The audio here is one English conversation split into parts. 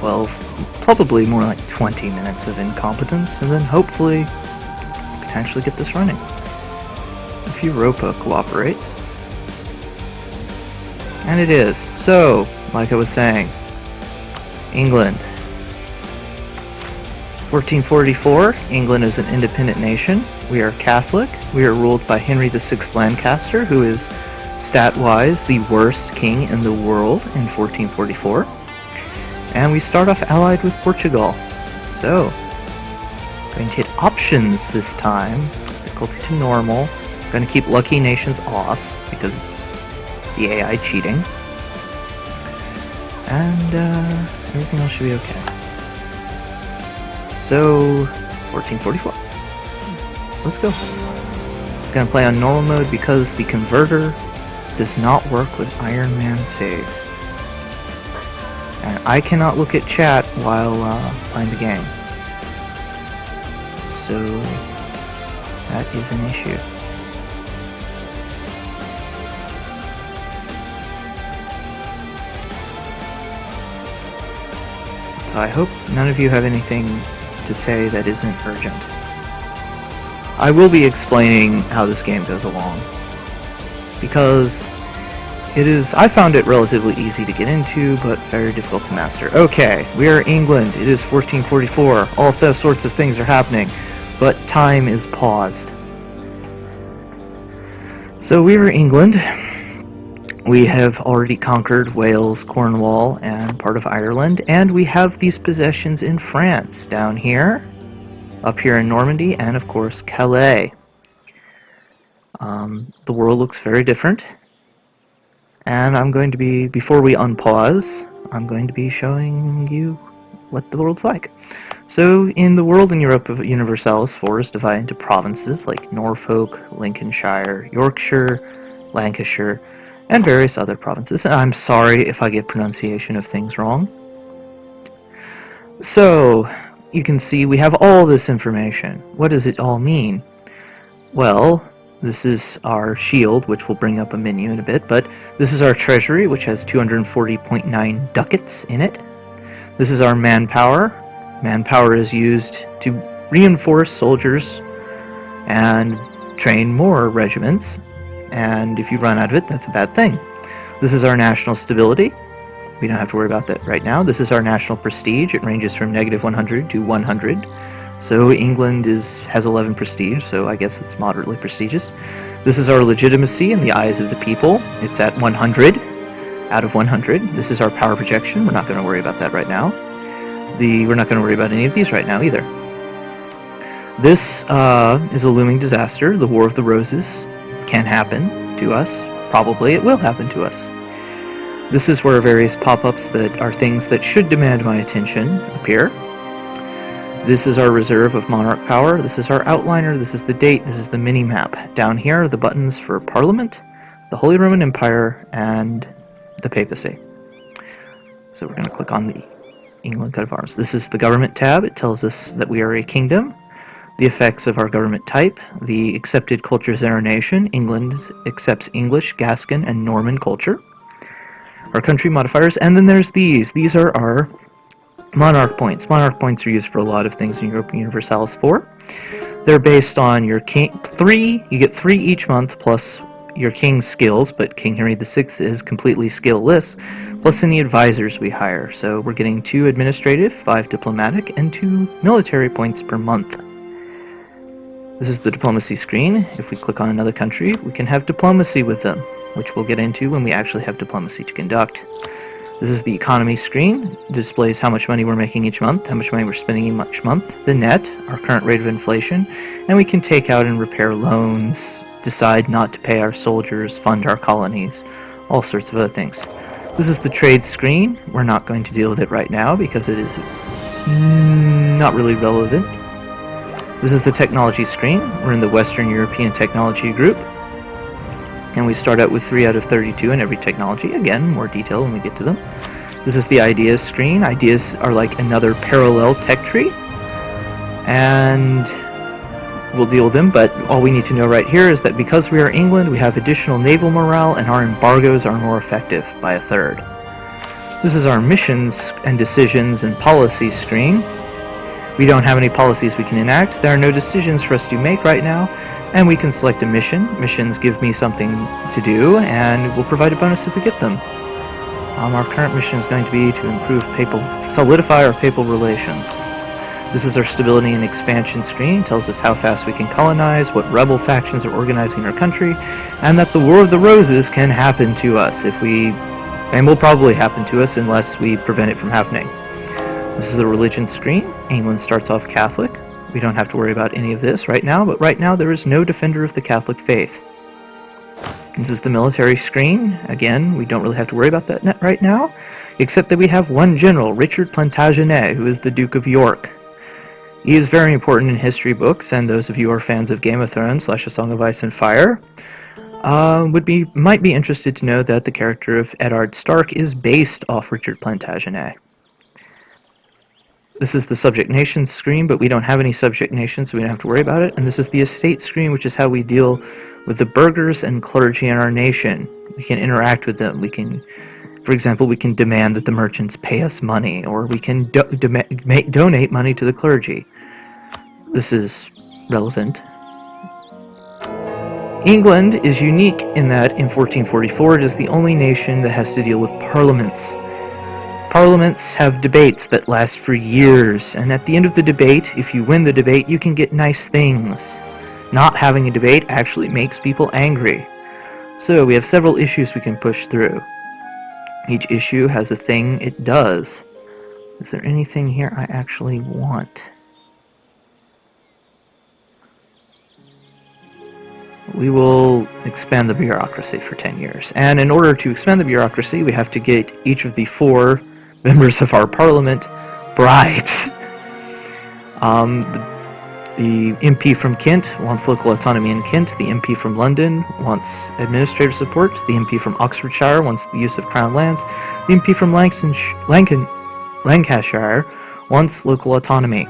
12, probably more like 20 minutes of incompetence, and then hopefully we can actually get this running. If Europa cooperates. And it is. So, like I was saying, England. 1444, England is an independent nation. We are Catholic. We are ruled by Henry VI Lancaster, who is, stat-wise, the worst king in the world in 1444. And we start off allied with Portugal. So, going to hit options this time. Difficulty to normal. Going to keep lucky nations off, because it's the AI cheating. And everything else should be okay. So, 1444. Let's go. I'm gonna play on normal mode because the converter does not work with Iron Man saves. And I cannot look at chat while playing the game. So, that is an issue. So I hope none of you have anything to say that isn't urgent. I will be explaining how this game goes along, because I found it relatively easy to get into, but very difficult to master. Okay, we are England, it is 1444, all sorts of things are happening, but time is paused. So we are England. We have already conquered Wales, Cornwall, and part of Ireland, and we have these possessions in France, down here, up here in Normandy, and of course Calais. The world looks very different, and I'm going to be, before we unpause, I'm going to be showing you what the world's like. So in the world in Europa Universalis, 4 is divided into provinces like Norfolk, Lincolnshire, Yorkshire, Lancashire, and various other provinces. And I'm sorry if I get pronunciation of things wrong. So, you can see we have all this information. What does it all mean? Well, this is our shield, which will bring up a menu in a bit, but this is our treasury, which has 240.9 ducats in it. This is our manpower. Manpower is used to reinforce soldiers and train more regiments. And if you run out of it, that's a bad thing. This is our national stability. We don't have to worry about that right now. This is our national prestige. It ranges from -100 to 100. So England has 11 prestige, so I guess it's moderately prestigious. This is our legitimacy in the eyes of the people. It's at 100 out of 100. This is our power projection. We're not going to worry about that right now. We're not going to worry about any of these right now either. This is a looming disaster, the War of the Roses. Can happen to us. Probably it will happen to us. This is where various pop-ups that are things that should demand my attention appear. This is our reserve of monarch power. This is our outliner. This is the date. This is the mini-map. Down here are the buttons for Parliament, the Holy Roman Empire, and the Papacy. So we're going to click on the England coat of arms. This is the government tab. It tells us that we are a kingdom. The effects of our government type, the accepted cultures in our nation. England accepts English, Gascon, and Norman culture. Our country modifiers, and then there's these. These are our monarch points. Monarch points are used for a lot of things in Europa Universalis 4. They're based on your king. You get 3 each month, plus your king's skills, but King Henry VI is completely skillless, plus any advisors we hire. So we're getting 2 administrative, 5 diplomatic, and 2 military points per month. This is the diplomacy screen. If we click on another country, we can have diplomacy with them, which we'll get into when we actually have diplomacy to conduct. This is the economy screen. It displays how much money we're making each month, how much money we're spending each month, the net, our current rate of inflation, and we can take out and repair loans, decide not to pay our soldiers, fund our colonies, all sorts of other things. This is the trade screen. We're not going to deal with it right now because it is not really relevant. This is the technology screen. We're in the Western European Technology Group. And we start out with 3 out of 32 in every technology. Again, more detail when we get to them. This is the ideas screen. Ideas are like another parallel tech tree. And we'll deal with them, but all we need to know right here is that because we are England, we have additional naval morale, and our embargoes are more effective by 1/3. This is our missions and decisions and policies screen. We don't have any policies we can enact. There are no decisions for us to make right now, and we can select a mission. Missions give me something to do, and we'll provide a bonus if we get them. Our current mission is going to be to solidify our papal relations. This is our stability and expansion screen. It tells us how fast we can colonize, what rebel factions are organizing our country, and that the War of the Roses can happen to us and will probably happen to us unless we prevent it from happening. This is the religion screen. England starts off Catholic. We don't have to worry about any of this right now, but right now there is no defender of the Catholic faith. This is the military screen. Again, we don't really have to worry about that right now, except that we have one general, Richard Plantagenet, who is the Duke of York. He is very important in history books, and those of you who are fans of Game of Thrones / A Song of Ice and Fire might be interested to know that the character of Eddard Stark is based off Richard Plantagenet. This is the subject nations screen, but we don't have any subject nations, so we don't have to worry about it. And this is the estate screen, which is how we deal with the burghers and clergy in our nation. We can interact with them. For example, we can demand that the merchants pay us money, or we can donate money to the clergy. This is relevant. England is unique in that in 1444 it is the only nation that has to deal with parliaments. Parliaments have debates that last for years, and at the end of the debate, if you win the debate, you can get nice things. Not having a debate actually makes people angry. So we have several issues we can push through. Each issue has a thing it does. Is there anything here I actually want? We will expand the bureaucracy for 10 years. And in order to expand the bureaucracy, we have to get each of the 4 members of our parliament bribes. The MP from Kent wants local autonomy in Kent. The MP from London wants administrative support. The MP from Oxfordshire wants the use of Crown lands. The MP from Lancashire wants local autonomy.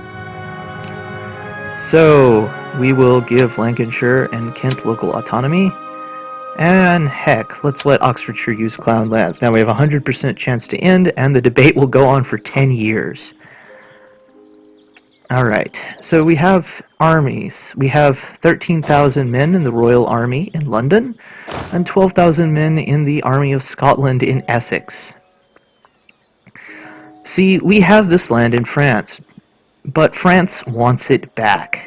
So we will give Lancashire and Kent local autonomy. And heck, let's let Oxfordshire use Crown lands. Now we have a 100% chance to end, and the debate will go on for 10 years. Alright, so we have armies. We have 13,000 men in the Royal Army in London, and 12,000 men in the Army of Scotland in Essex. See, we have this land in France, but France wants it back.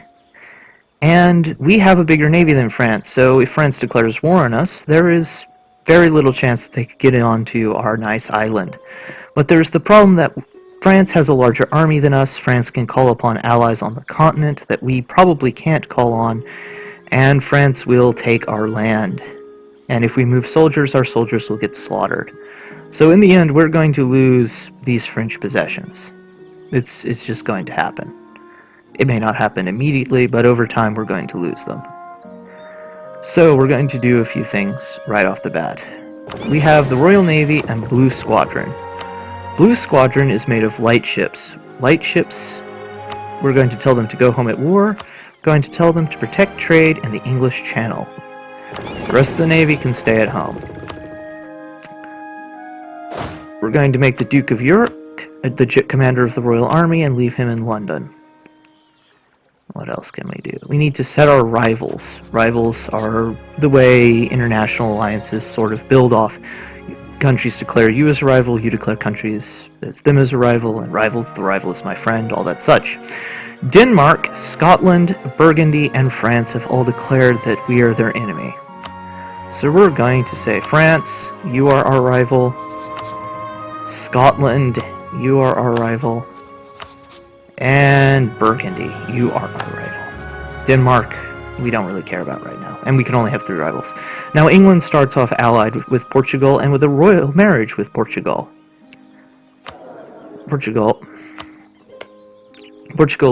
And we have a bigger navy than France, so if France declares war on us, there is very little chance that they could get onto our nice island. But there's the problem that France has a larger army than us. France can call upon allies on the continent that we probably can't call on, and France will take our land. And if we move soldiers, our soldiers will get slaughtered. So in the end, we're going to lose these French possessions. It's just going to happen. It may not happen immediately, but over time we're going to lose them. So we're going to do a few things right off the bat. We have the Royal Navy and Blue Squadron. Blue Squadron is made of light ships. Light ships, we're going to tell them to go home at war. We're going to tell them to protect trade in the English Channel. The rest of the Navy can stay at home. We're going to make the Duke of York the commander of the Royal Army and leave him in London. What else can we do? We need to set our rivals. Rivals are the way international alliances sort of build off. Countries declare you as a rival, you declare countries as them as a rival, and rivals, the rival is my friend, all that such. Denmark, Scotland, Burgundy, and France have all declared that we are their enemy. So we're going to say, France, you are our rival. Scotland, you are our rival. And Burgundy, you are our rival. Denmark, we don't really care about right now. And we can only have 3 rivals. Now England starts off allied with Portugal and with a royal marriage with Portugal. Portugal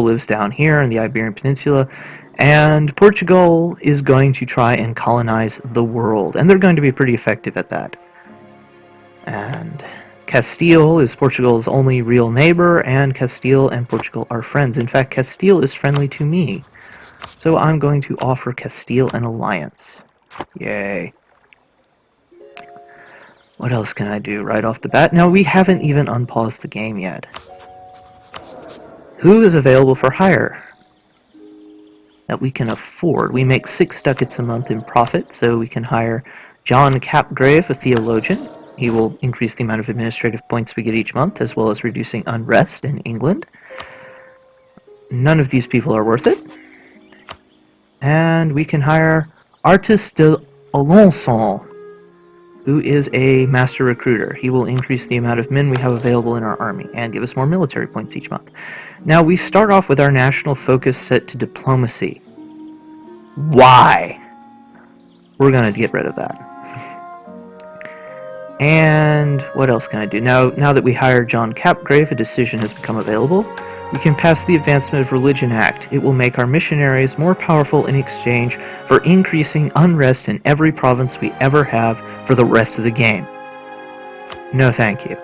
lives down here in the Iberian Peninsula, and Portugal is going to try and colonize the world. And they're going to be pretty effective at that. And Castile is Portugal's only real neighbor, and Castile and Portugal are friends. In fact, Castile is friendly to me. So I'm going to offer Castile an alliance. Yay. What else can I do right off the bat? Now, we haven't even unpaused the game yet. Who is available for hire that we can afford? We make 6 ducats a month in profit, so we can hire John Capgrave, a theologian. He will increase the amount of administrative points we get each month, as well as reducing unrest in England. None of these people are worth it. And we can hire Artist de Alençon, who is a master recruiter. He will increase the amount of men we have available in our army and give us more military points each month. Now, we start off with our national focus set to diplomacy. Why? We're going to get rid of that. And what else can I do? Now that we hired John Capgrave, a decision has become available. We can pass the Advancement of Religion Act. It will make our missionaries more powerful in exchange for increasing unrest in every province we ever have for the rest of the game. No thank you.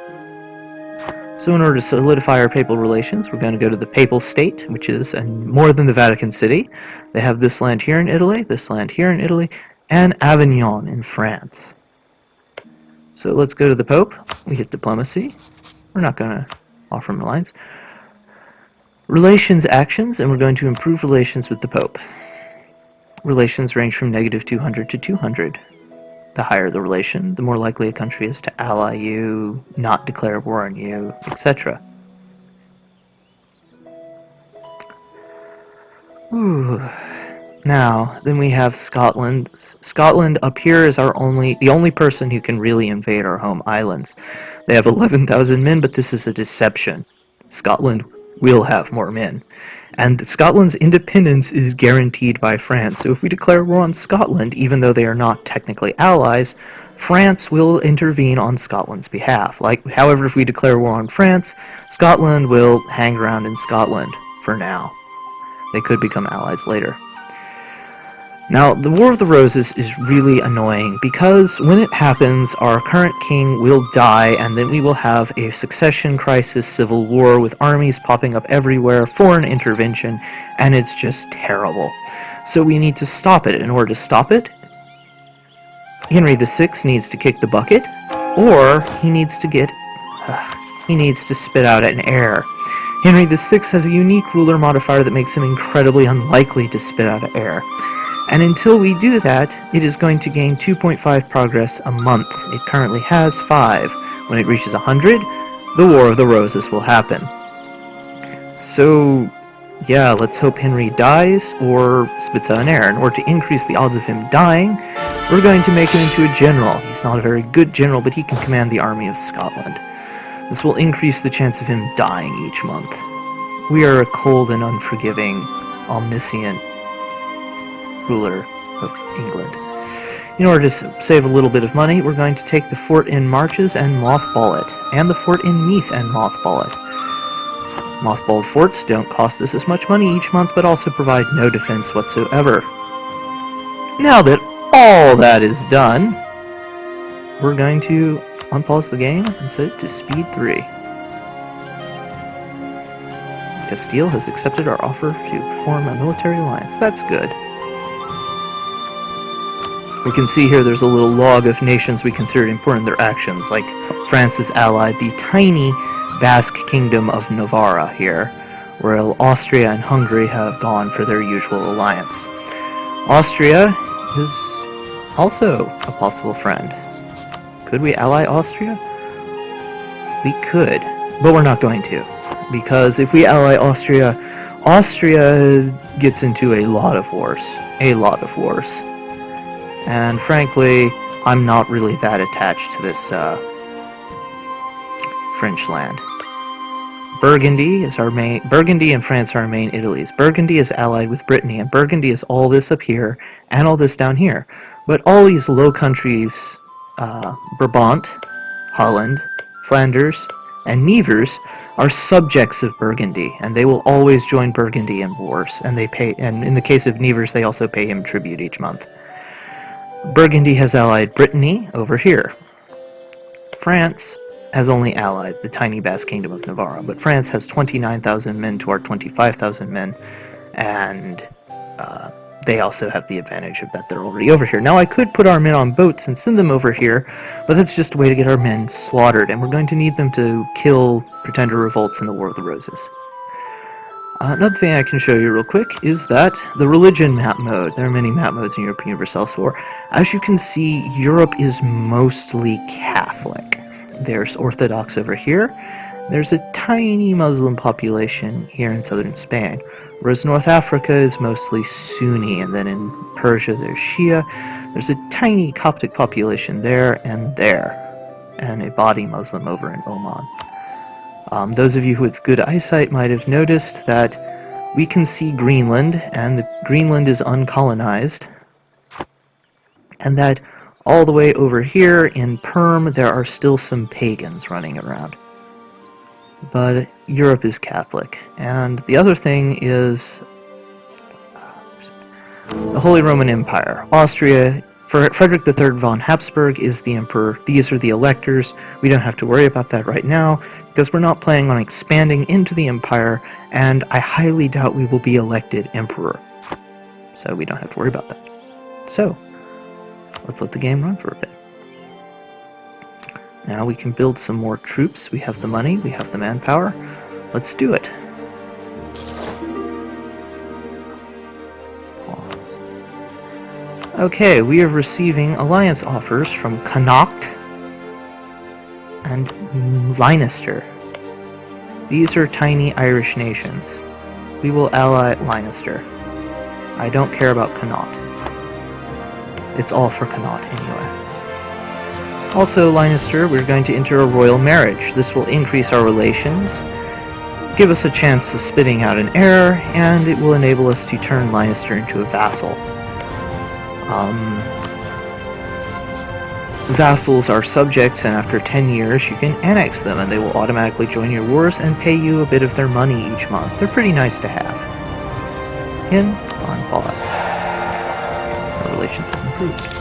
So in order to solidify our papal relations, we're going to go to the Papal State, which is more than the Vatican City. They have this land here in Italy, this land here in Italy, and Avignon in France. So let's go to the Pope. We hit diplomacy. We're not going to offer him alliance. Relations actions, and we're going to improve relations with the Pope. Relations range from -200 to 200. The higher the relation, the more likely a country is to ally you, not declare war on you, etc. Now, then we have Scotland. Scotland up here is the only person who can really invade our home islands. They have 11,000 men, but this is a deception. Scotland will have more men. And Scotland's independence is guaranteed by France. So if we declare war on Scotland, even though they are not technically allies, France will intervene on Scotland's behalf. However, if we declare war on France, Scotland will hang around in Scotland for now. They could become allies later. Now, the War of the Roses is really annoying because when it happens, our current king will die, and then we will have a succession crisis civil war with armies popping up everywhere, foreign intervention, and it's just terrible. So we need to stop it. In order to stop it, Henry VI needs to kick the bucket, or he needs to spit out an heir. Henry VI has a unique ruler modifier that makes him incredibly unlikely to spit out an heir. And until we do that, it is going to gain 2.5 progress a month. It currently has 5. When it reaches 100, the War of the Roses will happen. So, yeah, let's hope Henry dies or spits out an heir. In order to increase the odds of him dying, we're going to make him into a general. He's not a very good general, but he can command the army of Scotland. This will increase the chance of him dying each month. We are a cold and unforgiving, omniscient ruler of England. In order to save a little bit of money, we're going to take the fort in Marches and mothball it, and the fort in Meath and mothball it. Mothballed forts don't cost us as much money each month, but also provide no defense whatsoever. Now that all that is done, we're going to unpause the game and set it to speed 3. Castile has accepted our offer to form a military alliance. That's good. We can see here there's a little log of nations we considered important in their actions, like France has allied the tiny Basque kingdom of Navarra here, while Austria and Hungary have gone for their usual alliance. Austria is also a possible friend. Could we ally Austria? We could, but we're not going to, because if we ally Austria, Austria gets into a lot of wars. And frankly, I'm not really that attached to this French land. Burgundy and France are our main Italies. Burgundy is allied with Brittany, and Burgundy is all this up here and all this down here. But all these low countries, Brabant, Holland, Flanders, and Nevers, are subjects of Burgundy, and they will always join Burgundy in wars. And in the case of Nevers, they also pay him tribute each month. Burgundy has allied Brittany over here. France has only allied the tiny Basque kingdom of Navarra, but France has 29,000 men to our 25,000 men, and they also have the advantage of that they're already over here. Now I could put our men on boats and send them over here, but that's just a way to get our men slaughtered, and we're going to need them to kill pretender revolts in the War of the Roses. Another thing I can show you real quick is that the religion map mode. There are many map modes in Europa Universalis 4. As you can see, Europe is mostly Catholic. There's Orthodox over here. There's a tiny Muslim population here in southern Spain, whereas North Africa is mostly Sunni, and then in Persia there's Shia. There's a tiny Coptic population there, and a body Muslim over in Oman. Those of you with good eyesight might have noticed that we can see Greenland, and Greenland is uncolonized, and that all the way over here in Perm there are still some pagans running around. But Europe is Catholic. And the other thing is the Holy Roman Empire. Austria, Frederick III von Habsburg is the emperor. These are the electors. We don't have to worry about that right now, because we're not planning on expanding into the empire, and I highly doubt we will be elected emperor. So we don't have to worry about that. So, let's let the game run for a bit. Now we can build some more troops. We have the money, we have the manpower. Let's do it. Pause. Okay, we are receiving alliance offers from Connacht and Leinster. These are tiny Irish nations. We will ally Leinster. I don't care about Connacht. It's all for Connacht anyway. Also, Leinster, we're going to enter a royal marriage. This will increase our relations, give us a chance of spitting out an heir, and it will enable us to turn Leinster into a vassal. Vassals are subjects, and after 10 years you can annex them, and they will automatically join your wars and pay you a bit of their money each month. They're pretty nice to have. On pause. Our relations have improved.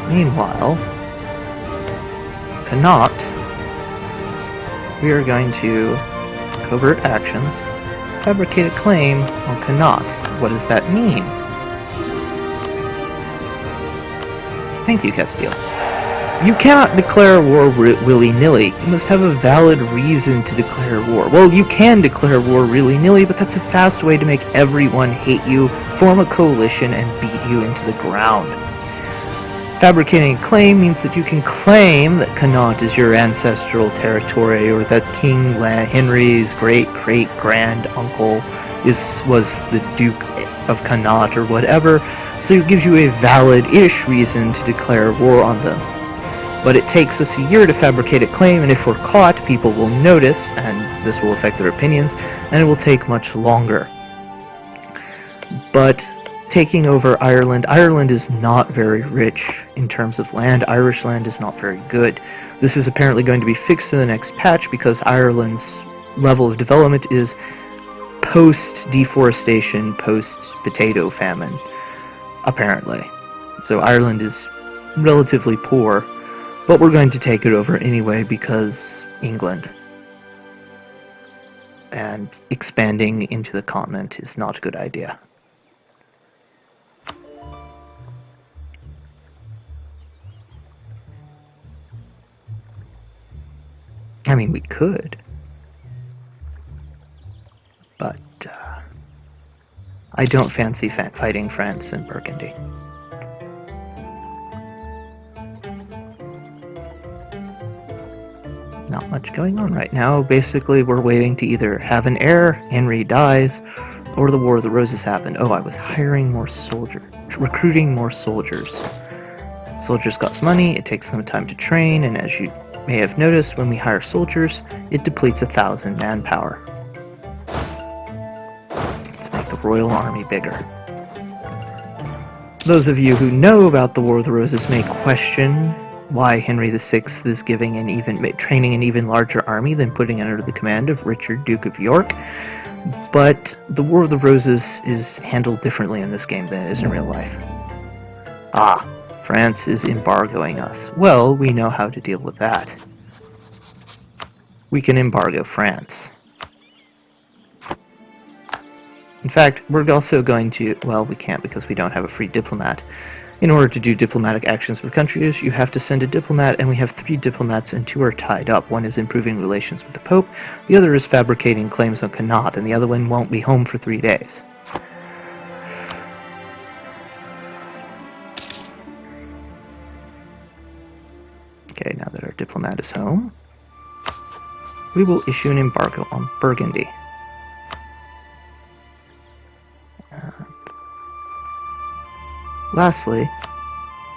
Meanwhile, Connacht, we are going to covert actions, fabricate a claim on Connacht. What does that mean? Thank you, Castile. You cannot declare war willy-nilly. You must have a valid reason to declare war. Well, you can declare war willy-nilly, but that's a fast way to make everyone hate you, form a coalition, and beat you into the ground. Fabricating a claim means that you can claim that Connacht is your ancestral territory, or that King Henry's great-great-grand uncle was the Duke of Connacht, or whatever, so it gives you a valid-ish reason to declare war on them. But it takes us a year to fabricate a claim, and if we're caught, people will notice, and this will affect their opinions, and it will take much longer. But taking over Ireland. Ireland is not very rich in terms of land. Irish land is not very good. This is apparently going to be fixed in the next patch because Ireland's level of development is post-deforestation, post-potato famine, apparently. So Ireland is relatively poor, but we're going to take it over anyway because England. And expanding into the continent is not a good idea. I mean, we could, but I don't fancy fighting France and Burgundy. Not much going on right now. Basically, we're waiting to either have an heir, Henry dies, or the War of the Roses happened. Oh, I was hiring more soldiers, recruiting more soldiers. Soldiers cost money, it takes them time to train, and as you may have noticed, when we hire soldiers, it depletes 1,000 manpower. Let's make the Royal Army bigger. Those of you who know about the War of the Roses may question why Henry VI is training an even larger army than putting it under the command of Richard, Duke of York. But the War of the Roses is handled differently in this game than it is in real life. Ah, France is embargoing us. Well, we know how to deal with that. We can embargo France. In fact, we're also going to... Well, we can't because we don't have a free diplomat. In order to do diplomatic actions with countries, you have to send a diplomat, and we have 3 diplomats and 2 are tied up. One is improving relations with the Pope, the other is fabricating claims on Connaught, and the other one won't be home for 3 days. Okay, now that our diplomat is home, we will issue an embargo on Burgundy. And lastly,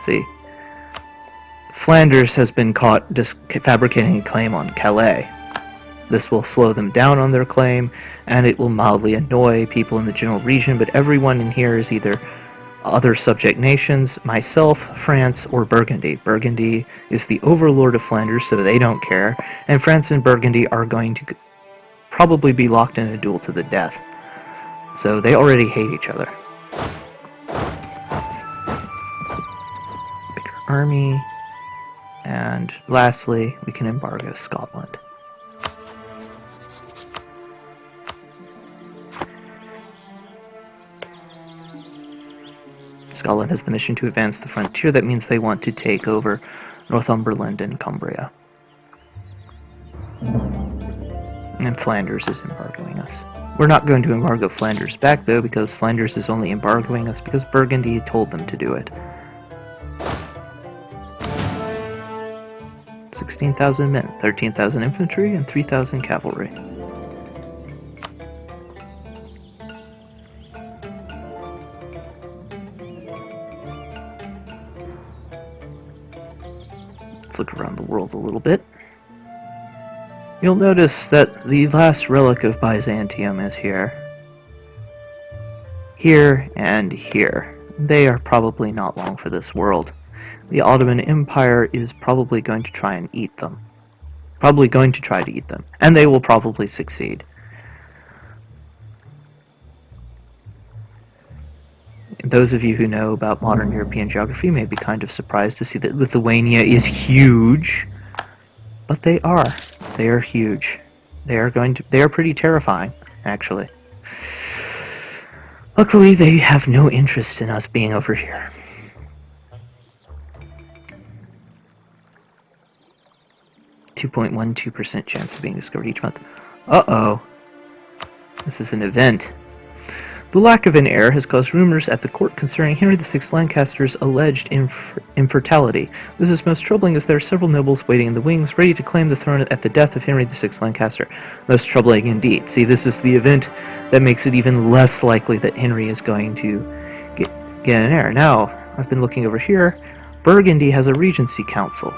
see, Flanders has been caught fabricating a claim on Calais. This will slow them down on their claim, and it will mildly annoy people in the general region, but everyone in here is either other subject nations, myself, France, or Burgundy. Burgundy is the overlord of Flanders, so they don't care, and France and Burgundy are going to probably be locked in a duel to the death. So they already hate each other. Bigger army. And lastly, we can embargo Scotland. Scotland has the mission to advance the frontier. That means they want to take over Northumberland and Cumbria. And Flanders is embargoing us. We're not going to embargo Flanders back, though, because Flanders is only embargoing us because Burgundy told them to do it. 16,000 men, 13,000 infantry, and 3,000 cavalry. Let's look around the world a little bit. You'll notice that the last relic of Byzantium is here. Here and here. They are probably not long for this world. The Ottoman Empire is probably going to try and eat them. Probably going to try to eat them. And they will probably succeed. Those of you who know about modern European geography may be kind of surprised to see that Lithuania is huge. But they are. They are huge. They are pretty terrifying, actually. Luckily, they have no interest in us being over here. .12% chance of being discovered each month. Uh-oh. This is an event. The lack of an heir has caused rumors at the court concerning Henry VI Lancaster's alleged infertility. This is most troubling as there are several nobles waiting in the wings, ready to claim the throne at the death of Henry VI Lancaster. Most troubling indeed. See, this is the event that makes it even less likely that Henry is going to get an heir. Now, I've been looking over here. Burgundy has a regency council.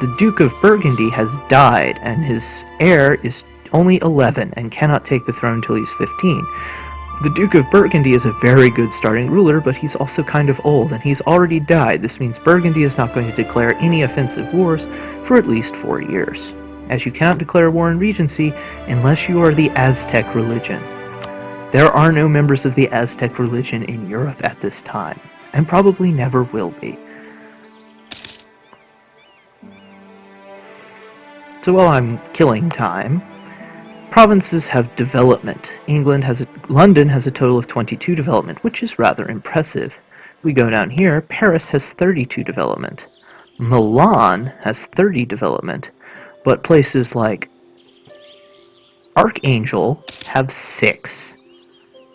The Duke of Burgundy has died, and his heir is only 11 and cannot take the throne until he's 15. The Duke of Burgundy is a very good starting ruler, but he's also kind of old, and he's already died. This means Burgundy is not going to declare any offensive wars for at least 4 years, as you cannot declare war in Regency unless you are the Aztec religion. There are no members of the Aztec religion in Europe at this time, and probably never will be. So while I'm killing time, provinces have development. London has a total of 22 development, which is rather impressive. We go down here, Paris has 32 development. Milan has 30 development, but places like Archangel have 6.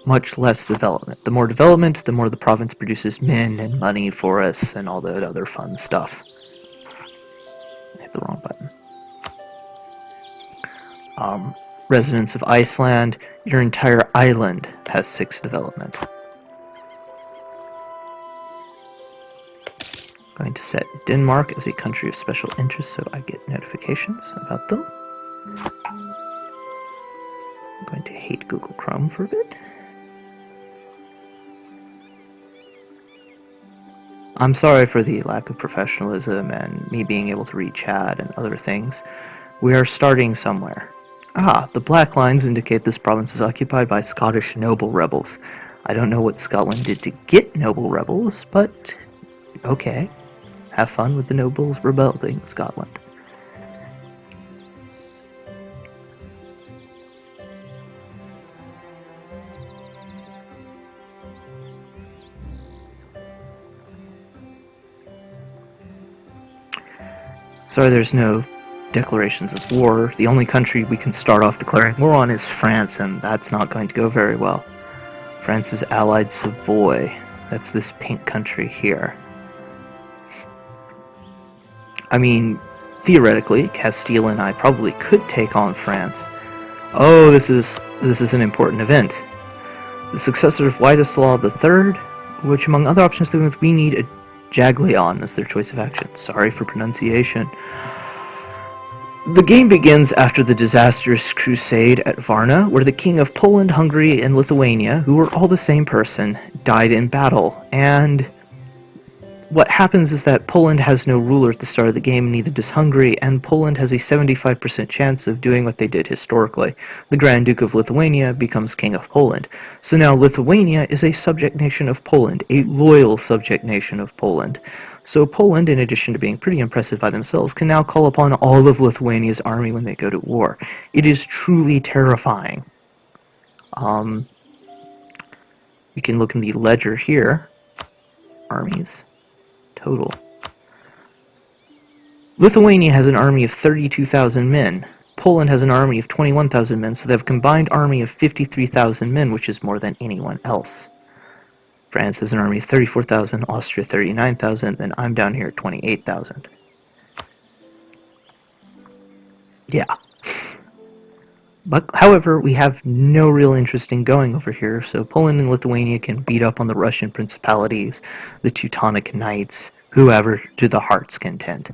Much less development. The more development, the more the province produces men and money for us and all that other fun stuff. I hit the wrong button. Residents of Iceland, your entire island has 6 development. Going to set Denmark as a country of special interest so I get notifications about them. I'm going to hate Google Chrome for a bit. I'm sorry for the lack of professionalism and me being able to read chat and other things. We are starting somewhere. The black lines indicate this province is occupied by Scottish noble rebels. I don't know what Scotland did to get noble rebels, but okay. Have fun with the nobles rebuilding Scotland. Sorry, there's no declarations of war. The only country we can start off declaring war on is France, and that's not going to go very well. France has allied Savoy. That's this pink country here. I mean, theoretically, Castile and I probably could take on France. Oh, this is an important event. The successor of Wladyslaw III, which among other options we need a Jagiellon as their choice of action. Sorry for pronunciation. The game begins after the disastrous crusade at Varna, where the king of Poland, Hungary, and Lithuania, who were all the same person, died in battle, and what happens is that Poland has no ruler at the start of the game, neither does Hungary, and Poland has a 75% chance of doing what they did historically. The Grand Duke of Lithuania becomes King of Poland. So now Lithuania is a subject nation of Poland, a loyal subject nation of Poland. So Poland, in addition to being pretty impressive by themselves, can now call upon all of Lithuania's army when they go to war. It is truly terrifying. You can look in the ledger here. Armies. Total. Lithuania has an army of 32,000 men. Poland has an army of 21,000 men, so they have a combined army of 53,000 men, which is more than anyone else. France has an army of 34,000, Austria 39,000, then I'm down here at 28,000. Yeah. But, however, we have no real interest in going over here, so Poland and Lithuania can beat up on the Russian principalities, the Teutonic Knights, whoever to the heart's content.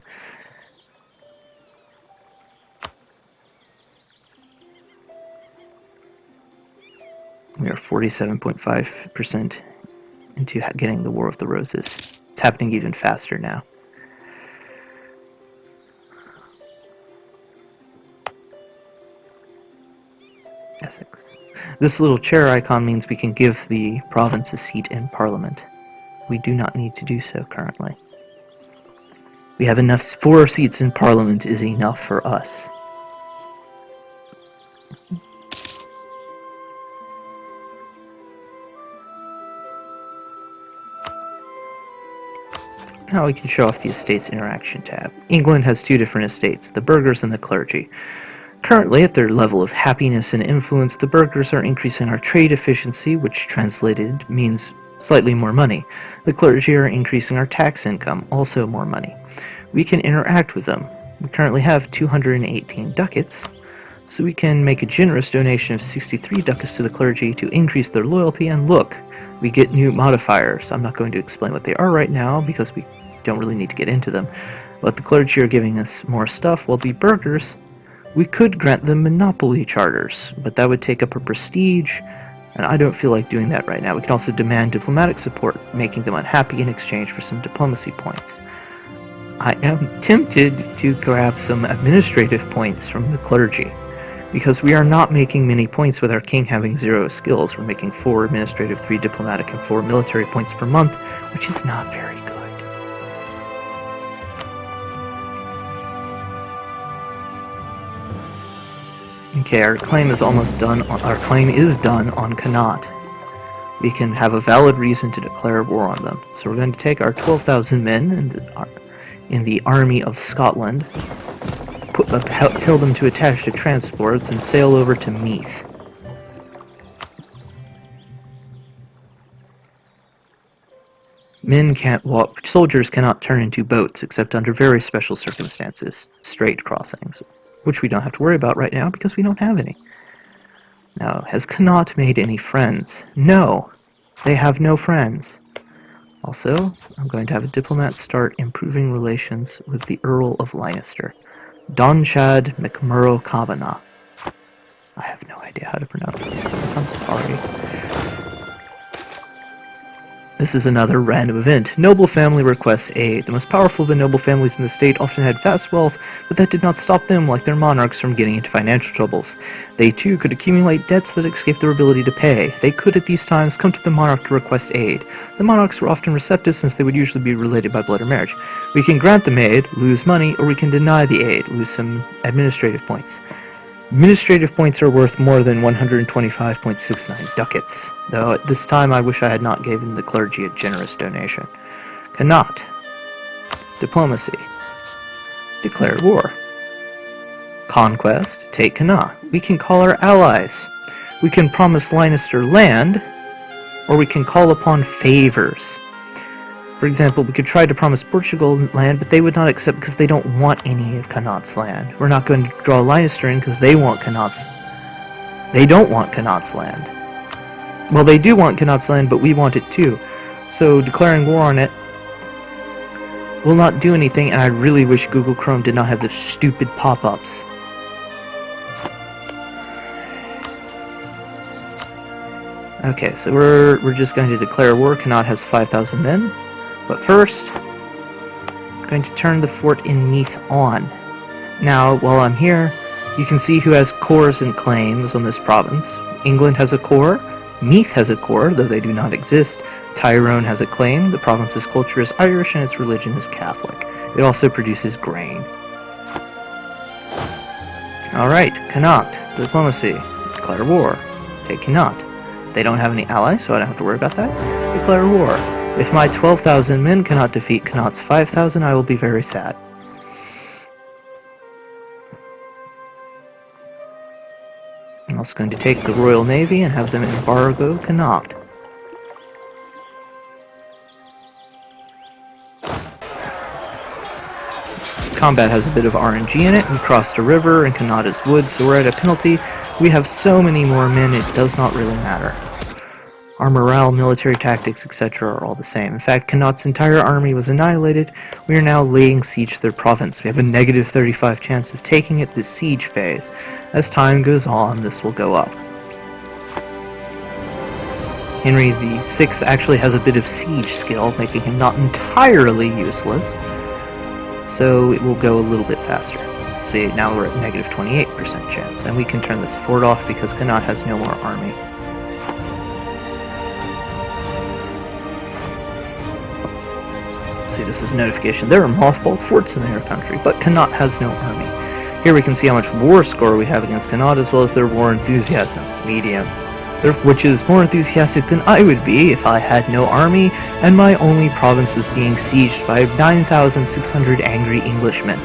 We are 47.5% into getting the War of the Roses. It's happening even faster now. Essex. This little chair icon means we can give the province a seat in Parliament. We do not need to do so currently. We have enough. 4 seats in Parliament is enough for us. Now we can show off the Estates Interaction tab. England has 2 different estates, the burghers and the clergy. Currently, at their level of happiness and influence, the burghers are increasing our trade efficiency, which translated means slightly more money. The clergy are increasing our tax income, also more money. We can interact with them. We currently have 218 ducats, so we can make a generous donation of 63 ducats to the clergy to increase their loyalty, and look, we get new modifiers. I'm not going to explain what they are right now because we don't really need to get into them. But the clergy are giving us more stuff, while the burghers, we could grant them monopoly charters, but that would take up a prestige, and I don't feel like doing that right now. We can also demand diplomatic support, making them unhappy in exchange for some diplomacy points. I am tempted to grab some administrative points from the clergy, because we are not making many points with our king having 0 skills. We're making 4 administrative, 3 diplomatic, and 4 military points per month, which is not very good. Okay, our claim is almost done. Our claim is done on Connaught. We can have a valid reason to declare war on them. So we're going to take our 12,000 men in the army of Scotland, tell them to attach to transports, and sail over to Meath. Men can't walk. Soldiers cannot turn into boats except under very special circumstances, strait crossings, which we don't have to worry about right now because we don't have any. Now, has Connaught made any friends? No, they have no friends. Also, I'm going to have a diplomat start improving relations with the Earl of Leinster, Donchad McMurrough Kavanagh. I have no idea how to pronounce these things, I'm sorry. This is another random event. Noble family requests aid. The most powerful of the noble families in the state often had vast wealth, but that did not stop them, like their monarchs, from getting into financial troubles. They too could accumulate debts that escaped their ability to pay. They could at these times come to the monarch to request aid. The monarchs were often receptive since they would usually be related by blood or marriage. We can grant them aid, lose money, or we can deny the aid, lose some administrative points. Administrative points are worth more than 125.69 ducats, though at this time I wish I had not given the clergy a generous donation. Cannot. Diplomacy. declare war. Conquest, take Connaught. We can call our allies. We can promise Lannister land, or we can call upon favors. For example, we could try to promise Portugal land, but they would not accept because they don't want any of Connaught's land. We're not going to draw Lannister in because they don't want Connaught's land. Well, they do want Connaught's land, but we want it too. So declaring war on it will not do anything, and I really wish Google Chrome did not have the stupid pop-ups. Okay, so we're just going to declare war. Connaught has 5,000 men. But first, I'm going to turn the fort in Meath on. Now, while I'm here, you can see who has cores and claims on this province. England has a core, Meath has a core, though they do not exist. Tyrone has a claim, the province's culture is Irish and its religion is Catholic. It also produces grain. Alright, Connaught, diplomacy, declare war, take Connaught. They don't have any allies, so I don't have to worry about that. Declare war. If my 12,000 men cannot defeat Connaught's 5,000, I will be very sad. I'm also going to take the Royal Navy and have them embargo Connaught. Combat has a bit of RNG in it. We crossed a river and Connaught is wood, so we're at a penalty. We have so many more men, it does not really matter. Our morale, military tactics, etc. are all the same. In fact, Connaught's entire army was annihilated. We are now laying siege to their province. We have a negative 35 chance of taking it this siege phase. As time goes on, this will go up. Henry VI actually has a bit of siege skill, making him not entirely useless. So it will go a little bit faster. See, now we're at negative 28% chance, and we can turn this fort off because Connaught has no more army. See, this is a notification. There are mothballed forts in their country, but Connaught has no army. Here we can see how much war score we have against Connaught, as well as their war enthusiasm, medium, which is more enthusiastic than I would be if I had no army, and my only province was being sieged by 9,600 angry Englishmen.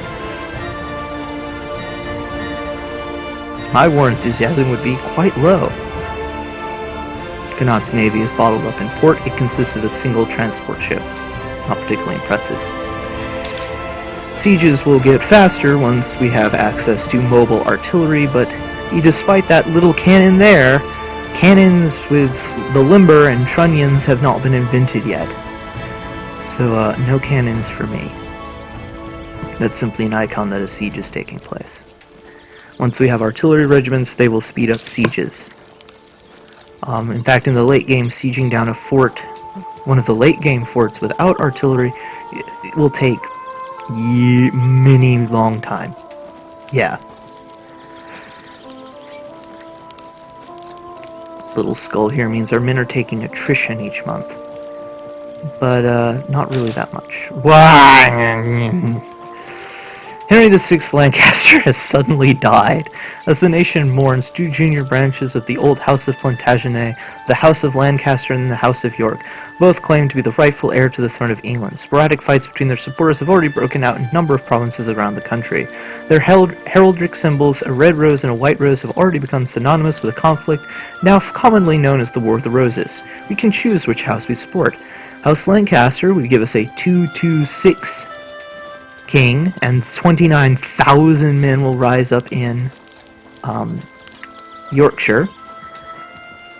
My war enthusiasm would be quite low. Connaught's navy is bottled up in port. It consists of a single transport ship. Not particularly impressive. Sieges will get faster once we have access to mobile artillery, but despite that little cannon there, cannons with the limber and trunnions have not been invented yet. So, no cannons for me. That's simply an icon that a siege is taking place. Once we have artillery regiments, they will speed up sieges. In fact, in the late game, sieging down a fort, one of the late game forts without artillery, it will take many long time. Yeah. Little skull here means our men are taking attrition each month. But, not really that much. Why? Henry VI Lancaster has suddenly died. As the nation mourns, two junior branches of the old House of Plantagenet, the House of Lancaster and the House of York, both claim to be the rightful heir to the throne of England. Sporadic fights between their supporters have already broken out in a number of provinces around the country. Their heraldic symbols, a red rose and a white rose, have already become synonymous with a conflict now commonly known as the War of the Roses. We can choose which house we support. House Lancaster would give us a 2-2-6 king, and 29,000 men will rise up in Yorkshire.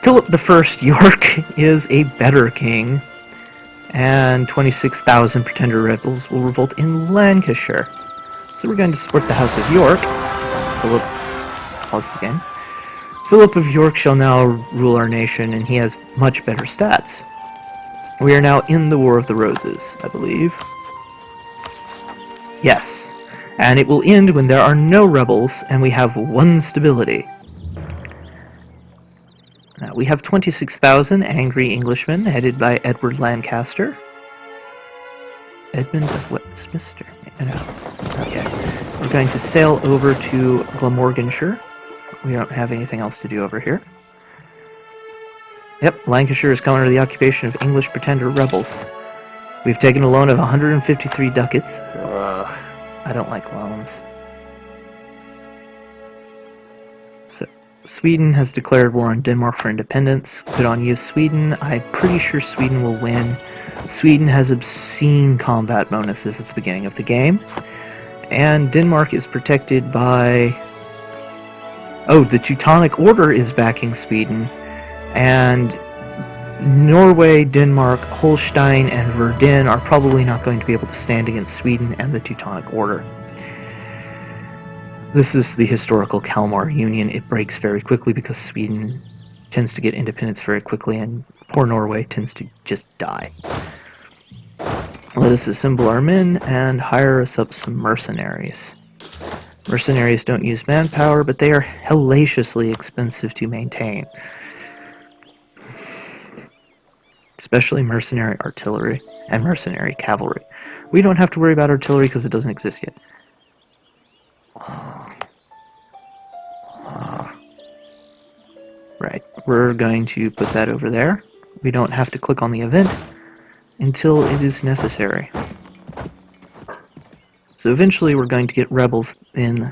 Philip I York is a better king, and 26,000 pretender rebels will revolt in Lancashire. So we're going to support the House of York. Philip, pause the game. Philip of York shall now rule our nation, and he has much better stats. We are now in the War of the Roses, I believe. Yes, and it will end when there are no rebels and we have one stability. Now, we have 26,000 angry Englishmen headed by Edward Lancaster. Edmund of Westminster. Okay, we're going to sail over to Glamorganshire. We don't have anything else to do over here. Yep, Lancashire is coming under the occupation of English pretender rebels. We've taken a loan of 153 ducats. Ugh. I don't like loans. So, Sweden has declared war on Denmark for independence. Good on you, Sweden. I'm pretty sure Sweden will win. Sweden has obscene combat bonuses at the beginning of the game. And Denmark is protected by... Oh, the Teutonic Order is backing Sweden. And Norway, Denmark, Holstein, and Verdun are probably not going to be able to stand against Sweden and the Teutonic Order. This is the historical Kalmar Union. It breaks very quickly because Sweden tends to get independence very quickly, and poor Norway tends to just die. Let us assemble our men and hire us up some mercenaries. Mercenaries don't use manpower, but they are hellaciously expensive to maintain. Especially mercenary artillery and mercenary cavalry. We don't have to worry about artillery because it doesn't exist yet. Right, we're going to put that over there. We don't have to click on the event until it is necessary. So eventually we're going to get rebels in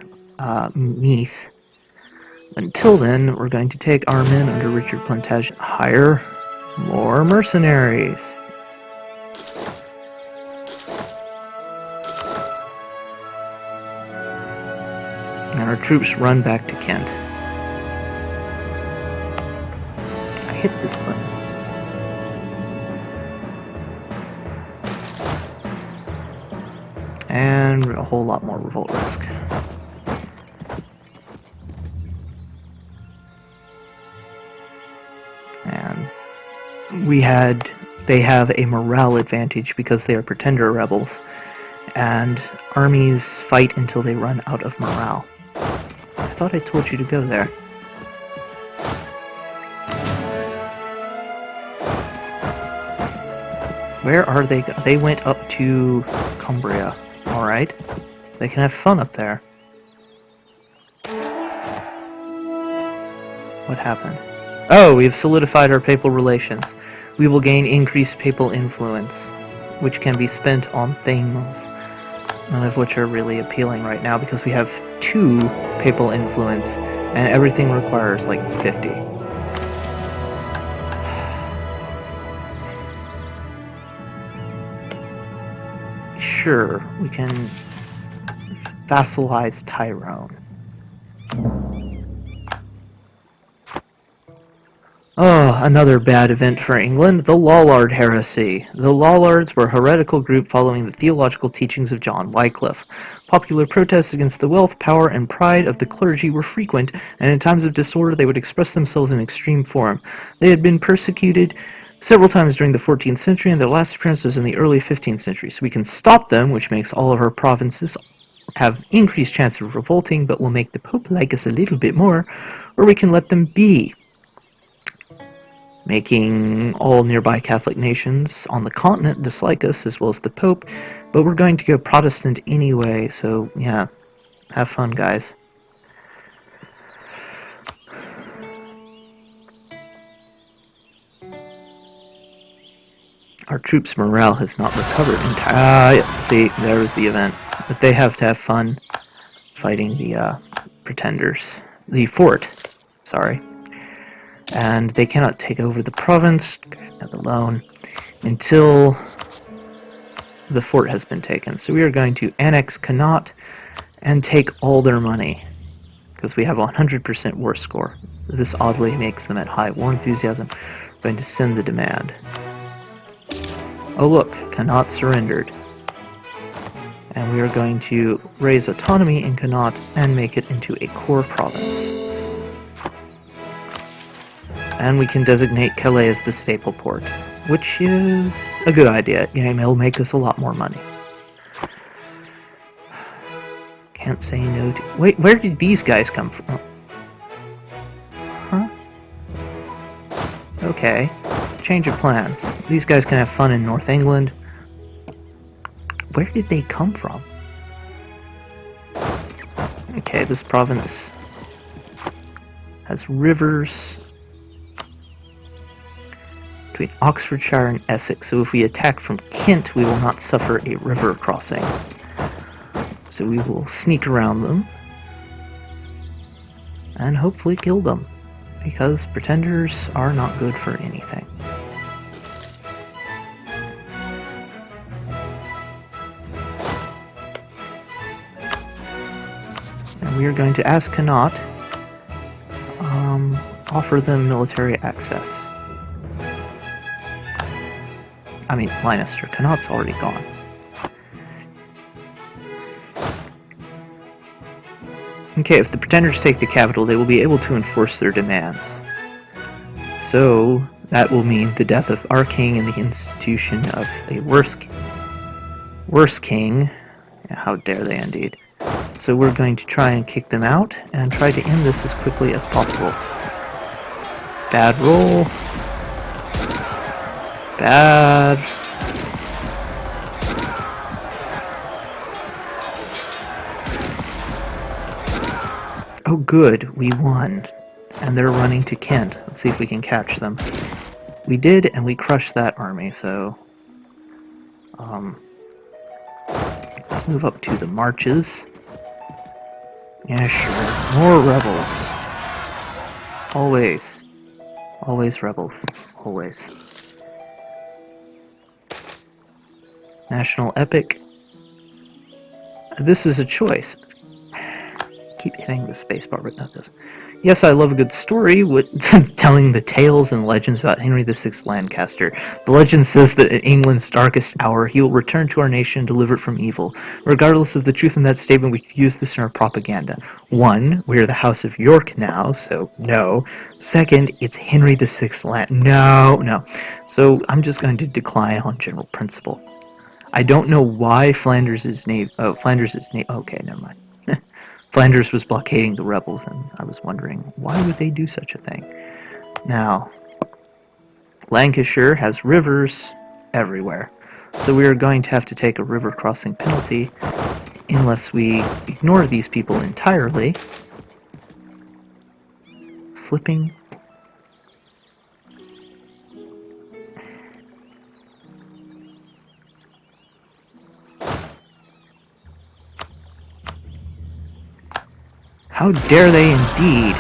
Meath. Until then, we're going to take our men under Richard Plantagenet, hire more mercenaries. And our troops run back to Kent. I hit this button. And a whole lot more revolt risk. And they have a morale advantage because they are pretender rebels, and armies fight until they run out of morale. I thought I told you to go there. Where are they? They went up to Cumbria. Alright. They can have fun up there. What happened? Oh, we have solidified our papal relations. We will gain increased papal influence, which can be spent on things, none of which are really appealing right now because we have 2 papal influence, and everything requires like 50. Sure, we can vassalize Tyrone. Oh, another bad event for England, the Lollard heresy. The Lollards were a heretical group following the theological teachings of John Wycliffe. Popular protests against the wealth, power, and pride of the clergy were frequent, and in times of disorder they would express themselves in extreme form. They had been persecuted several times during the 14th century, and their last appearance was in the early 15th century. So we can stop them, which makes all of our provinces have increased chance of revolting, but will make the Pope like us a little bit more, or we can let them be, making all nearby Catholic nations on the continent dislike us, as well as the Pope, but we're going to go Protestant anyway, so yeah, have fun, guys. Our troops' morale has not recovered entirely. See, there was the event. But they have to have fun fighting the pretenders. The fort, sorry. And they cannot take over the province, alone, until the fort has been taken. So we are going to annex Connaught and take all their money, because we have a 100% war score. This oddly makes them at high war enthusiasm. We're going to send the demand. Oh look, Connaught surrendered. And we are going to raise autonomy in Connaught and make it into a core province. And we can designate Calais as the staple port, which is a good idea. It'll make us a lot more money. Can't say no to... Wait, where did these guys come from? Huh? Okay. Change of plans. These guys can have fun in North England. Where did they come from? Okay, this province has rivers between Oxfordshire and Essex, so if we attack from Kent, we will not suffer a river crossing. So we will sneak around them and hopefully kill them, because pretenders are not good for anything. And we are going to ask Connaught, offer them military access. I mean, Lannister. Connaught's already gone. Okay, if the pretenders take the capital, they will be able to enforce their demands. So, that will mean the death of our king and the institution of a worse king. How dare they indeed. So we're going to try and kick them out and try to end this as quickly as possible. Bad roll. Bad. Oh good, we won. And they're running to Kent. Let's see if we can catch them. We did, and we crushed that army, so... let's move up to the marches. Yeah, sure. More rebels. Always. Always rebels. Always. National epic. This is a choice. Keep hitting the spacebar, but not this. Yes, I love a good story, telling the tales and legends about Henry VI Lancaster. The legend says that at England's darkest hour, he will return to our nation delivered from evil. Regardless of the truth in that statement, we could use this in our propaganda. 1, we are the House of York now, so no. 2nd, it's Henry VI No. So I'm just going to decline on general principle. I don't know why Flanders is named... Okay, never mind. Flanders was blockading the rebels, and I was wondering, why would they do such a thing? Now, Lancashire has rivers everywhere, so we are going to have to take a river crossing penalty unless we ignore these people entirely. Flipping. How dare they indeed!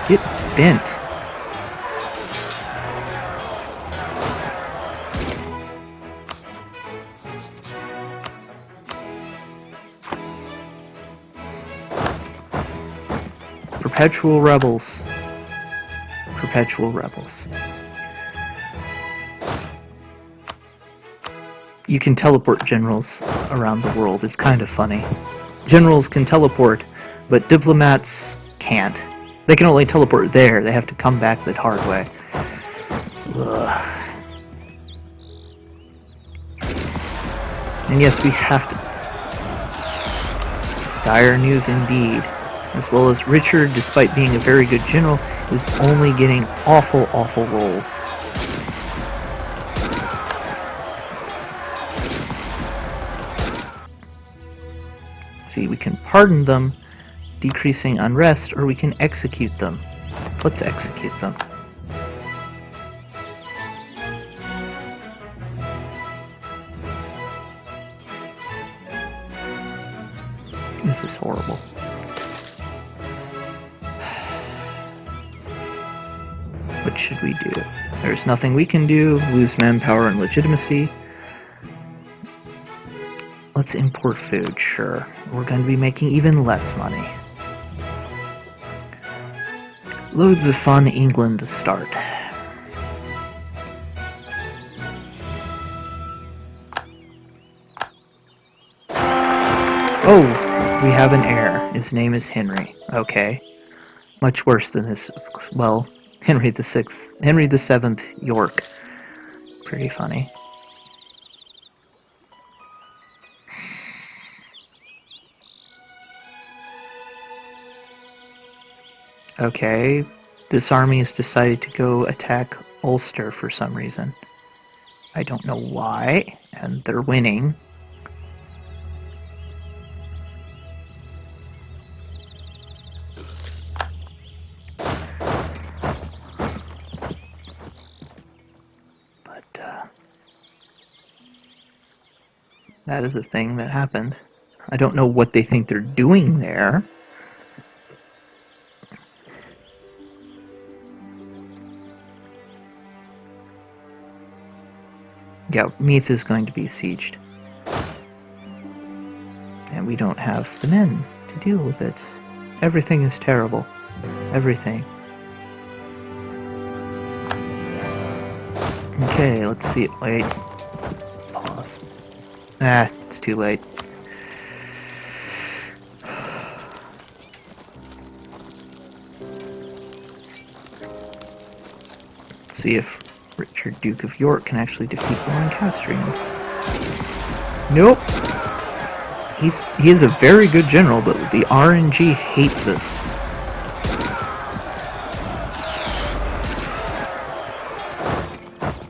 Get bent! Perpetual rebels. Perpetual rebels. You can teleport generals around the world. It's kind of funny. Generals can teleport, but diplomats can't. They can only teleport there. They have to come back the hard way. Ugh. And yes, we have to... Dire news indeed. As well as Richard, despite being a very good general, is only getting awful, awful rolls. See, we can pardon them, decreasing unrest, or we can execute them. Let's execute them. This is horrible. What should we do? There's nothing we can do. Lose manpower and legitimacy. Let's import food, sure. We're going to be making even less money. Loads of fun England to start. Oh, we have an heir. His name is Henry. Okay. Much worse than his, well, Henry VII York. Pretty funny. Okay, this army has decided to go attack Ulster for some reason. I don't know why, and they're winning. But, that is a thing that happened. I don't know what they think they're doing there. Yeah, Meath is going to be sieged. And we don't have the men to deal with it. Everything is terrible. Everything. Okay, let's see it. Wait. Pause. It's too late. Let's see if Richard, Duke of York, can actually defeat the Lancastrians. Nope. He is a very good general, but the RNG hates this.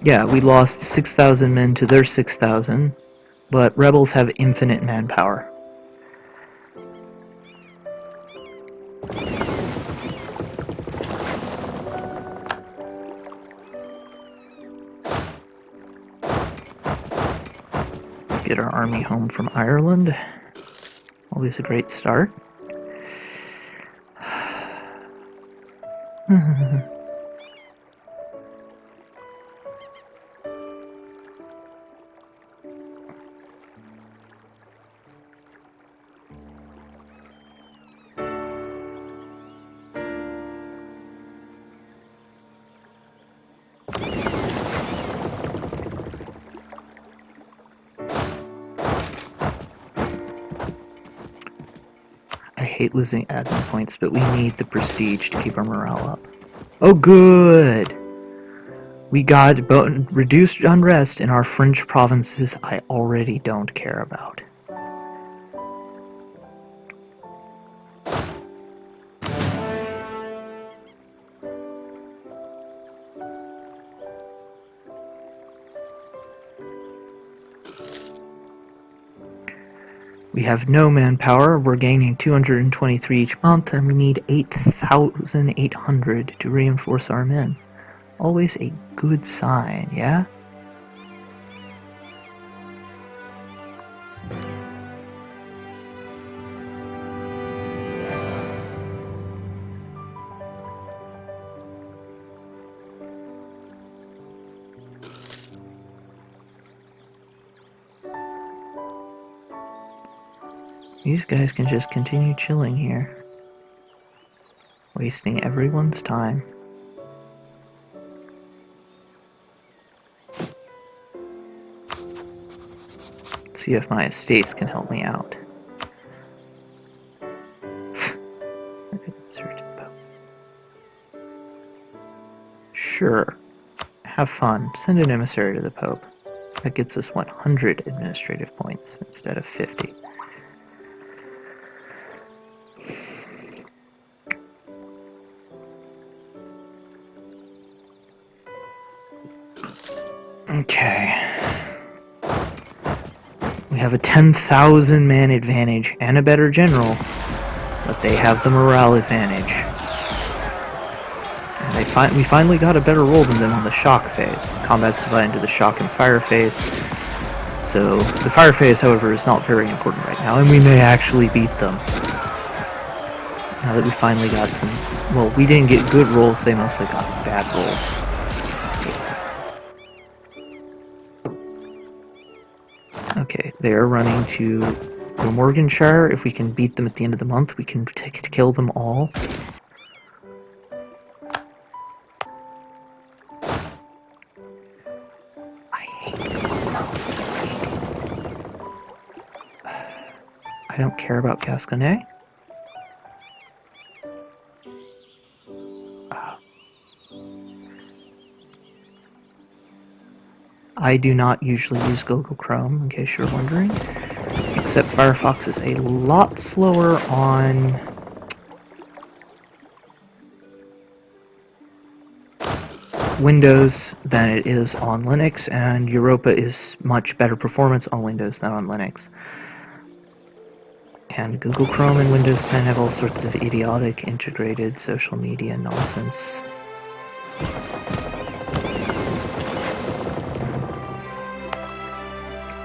Yeah, we lost 6,000 men to their 6,000, but rebels have infinite manpower. Let's get our army home from Ireland. Always a great start. I hate losing admin points, but we need the prestige to keep our morale up. Oh, good! We got reduced unrest in our French provinces I already don't care about. We have no manpower, we're gaining 223 each month, and we need 8,800 to reinforce our men. Always a good sign, yeah? These guys can just continue chilling here, wasting everyone's time. Let's see if my estates can help me out. Sure. Have fun. Send an emissary to the Pope. That gets us 100 administrative points instead of 50. Okay. We have a 10,000 man advantage and a better general, but they have the morale advantage. And we finally got a better roll than them on the shock phase. Combat's divided into the shock and fire phase. So the fire phase, however, is not very important right now, and we may actually beat them. Now that we finally got some... Well, we didn't get good rolls, they mostly got bad rolls. Okay, they are running to Glamorganshire. If we can beat them at the end of the month, we can kill them all. I hate I don't care about Gasconnet. I do not usually use Google Chrome, in case you're wondering, except Firefox is a lot slower on Windows than it is on Linux, and Europa is much better performance on Windows than on Linux. And Google Chrome and Windows 10 have all sorts of idiotic integrated social media nonsense.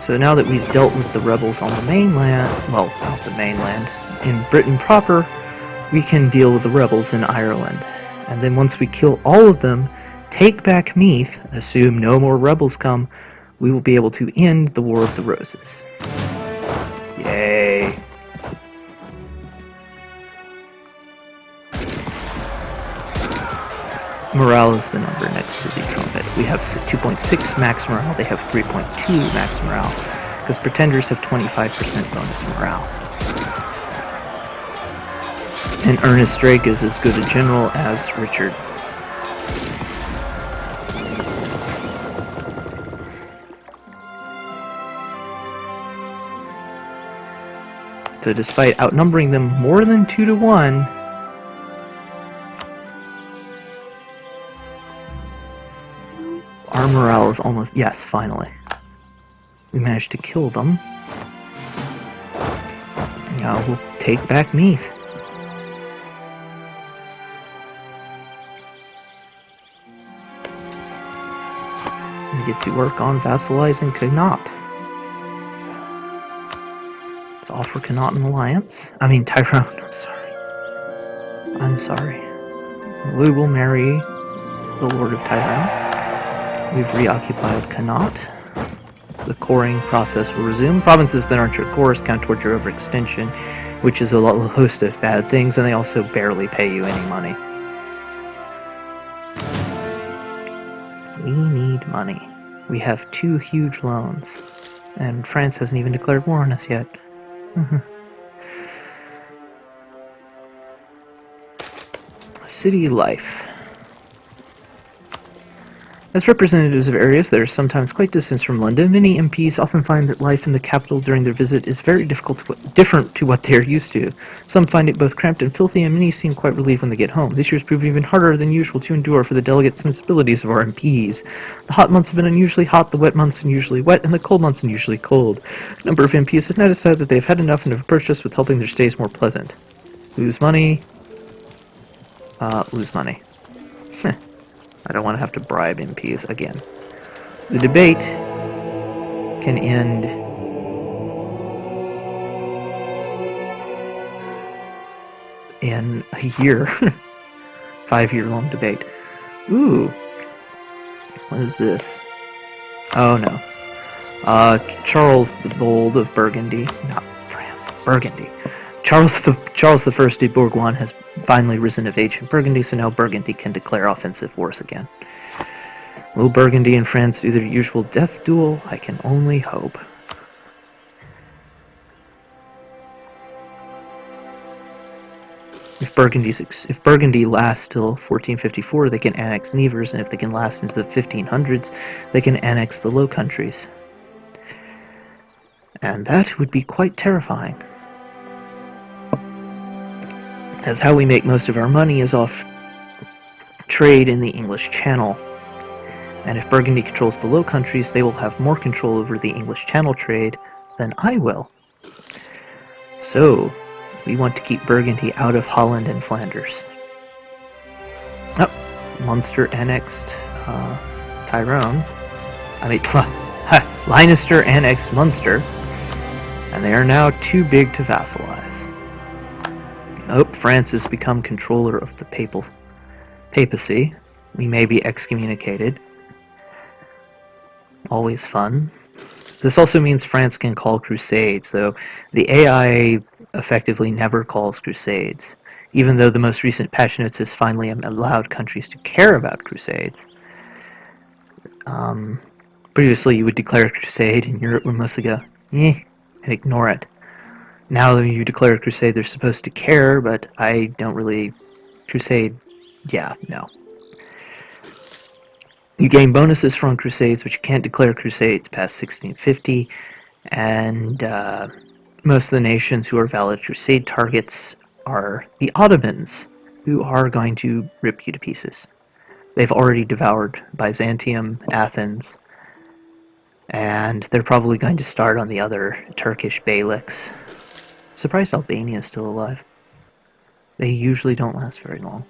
So now that we've dealt with the rebels on the mainland, well, not the mainland, in Britain proper, we can deal with the rebels in Ireland. And then once we kill all of them, take back Meath, assume no more rebels come, we will be able to end the War of the Roses. Yay! Morale is the number next to the trumpet. We have 2.6 max morale, they have 3.2 max morale, because pretenders have 25% bonus morale. And Ernest Drake is as good a general as Richard. So despite outnumbering them more than 2 to 1, our morale is almost... Yes, finally. We managed to kill them. Now we'll take back Meath. And get to work on vassalizing Connaught. Let's offer Connaught an alliance. I mean Tyrone, I'm sorry. We will marry the Lord of Tyrone. We've reoccupied Connaught. The coring process will resume. Provinces that aren't your cores count toward your overextension, which is a host of bad things, and they also barely pay you any money. We need money. We have 2 huge loans, and France hasn't even declared war on us yet. City life. As representatives of areas that are sometimes quite distant from London, many MPs often find that life in the capital during their visit is very different to what they are used to. Some find it both cramped and filthy, and many seem quite relieved when they get home. This year's proved even harder than usual to endure for the delicate sensibilities of our MPs. The hot months have been unusually hot, the wet months unusually wet, and the cold months unusually cold. A number of MPs have now decided that they've had enough and have approached us with helping their stays more pleasant. Lose money. Lose money. I don't want to have to bribe MPs again. The debate can end in a year. 5-year-long debate. Ooh. What is this? Oh no. Charles the Bold of Burgundy, not France, Burgundy. Charles the First de Bourgogne has finally risen of age in Burgundy, so now Burgundy can declare offensive wars again. Will Burgundy and France do their usual death duel? I can only hope. If Burgundy lasts till 1454, they can annex Nevers, and if they can last into the 1500s, they can annex the Low Countries. And that would be quite terrifying. As how we make most of our money is off trade in the English Channel. And if Burgundy controls the Low Countries, they will have more control over the English Channel trade than I will. So, we want to keep Burgundy out of Holland and Flanders. Oh, Munster annexed Tyrone. Leinster annexed Munster. And they are now too big to vassalize. Oh, France has become controller of the papacy. We may be excommunicated. Always fun. This also means France can call crusades, though the AI effectively never calls crusades, even though the most recent patch notes has finally allowed countries to care about crusades. Previously, you would declare a crusade, and Europe would mostly go, and ignore it. Now that you declare a crusade, they're supposed to care, but I don't really... Crusade, yeah, no. You gain bonuses from crusades, but you can't declare crusades past 1650, and most of the nations who are valid crusade targets are the Ottomans, who are going to rip you to pieces. They've already devoured Byzantium, Athens, and they're probably going to start on the other Turkish beyliks. Surprised Albania is still alive. They usually don't last very long.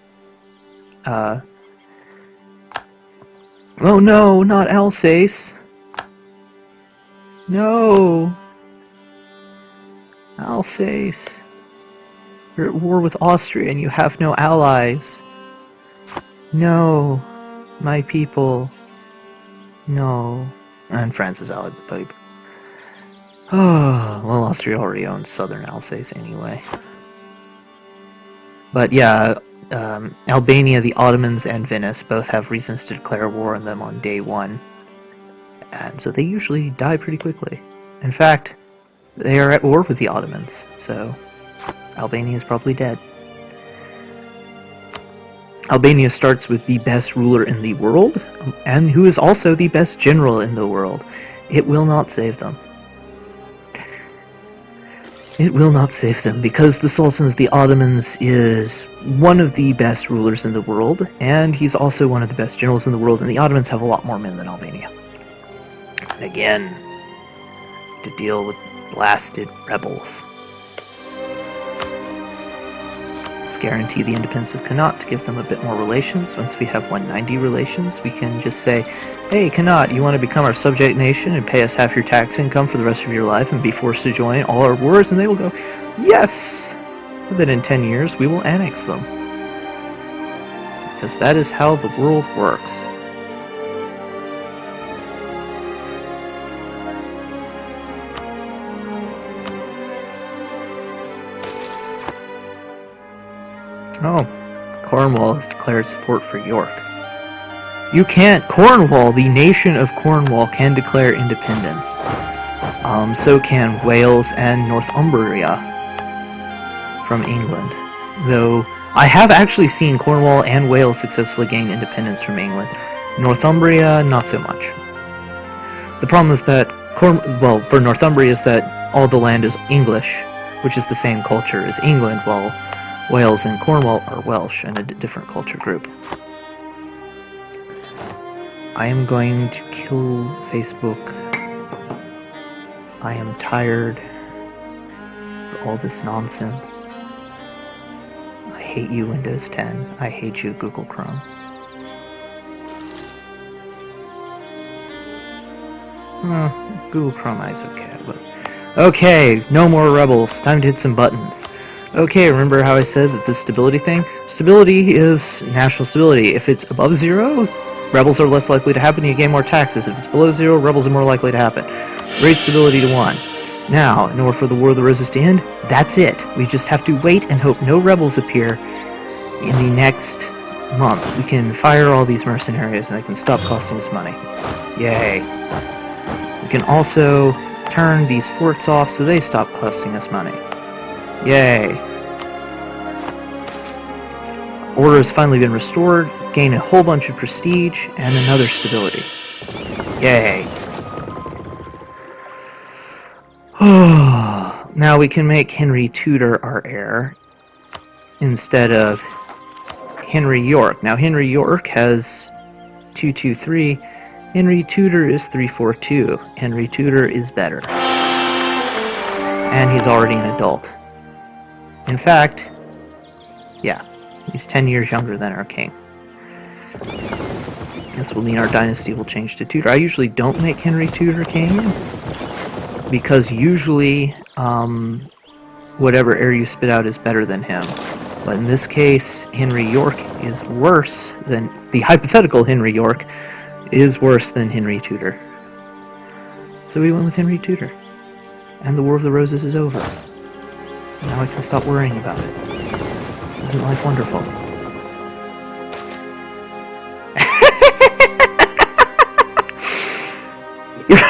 Oh no, not Alsace! No! Alsace. You're at war with Austria and you have no allies. No! My people. No. And France is allied with the Pope. Oh, well, Austria already owns southern Alsace anyway. But yeah, Albania, the Ottomans, and Venice both have reasons to declare war on them on day one. And so they usually die pretty quickly. In fact, they are at war with the Ottomans, so Albania is probably dead. Albania starts with the best ruler in the world, and who is also the best general in the world. It will not save them. It will not save them, because the Sultan of the Ottomans is one of the best rulers in the world, and he's also one of the best generals in the world, and the Ottomans have a lot more men than Albania. And again, to deal with blasted rebels. Let's guarantee the independence of Connaught to give them a bit more relations. Once we have 190 relations, we can just say, hey, Connaught, you want to become our subject nation and pay us half your tax income for the rest of your life and be forced to join all our wars? And they will go, yes! And then in 10 years, we will annex them. Because that is how the world works. Oh, Cornwall has declared support for York. You can't. Cornwall, the nation of Cornwall, can declare independence. So can Wales and Northumbria from England. Though I have actually seen Cornwall and Wales successfully gain independence from England. Northumbria, not so much. The problem is that for Northumbria is that all the land is English, which is the same culture as England, while Wales and Cornwall are Welsh and a different culture group. I am going to kill Facebook. I am tired of all this nonsense. I hate you, Windows 10. I hate you, Google Chrome. Google Chrome is okay, but... Okay, no more rebels. Time to hit some buttons. Okay, remember how I said that this stability thing? Stability is national stability. If it's above 0, rebels are less likely to happen, you gain more taxes. If it's below 0, rebels are more likely to happen. Raise stability to 1. Now, in order for the War of the Roses to end, that's it. We just have to wait and hope no rebels appear in the next month. We can fire all these mercenaries and they can stop costing us money. Yay. We can also turn these forts off so they stop costing us money. Yay. Order has finally been restored, gain a whole bunch of prestige, and another stability. Yay. Now we can make Henry Tudor our heir instead of Henry York. Now Henry York has 223. Henry Tudor is 342. Henry Tudor is better. And he's already an adult. In fact, yeah, he's 10 years younger than our king. This will mean our dynasty will change to Tudor. I usually don't make Henry Tudor king, because usually, whatever heir you spit out is better than him. But in this case, Henry York is worse than... The hypothetical Henry York is worse than Henry Tudor. So we went with Henry Tudor. And the War of the Roses is over. Now I can stop worrying about it. Isn't life wonderful?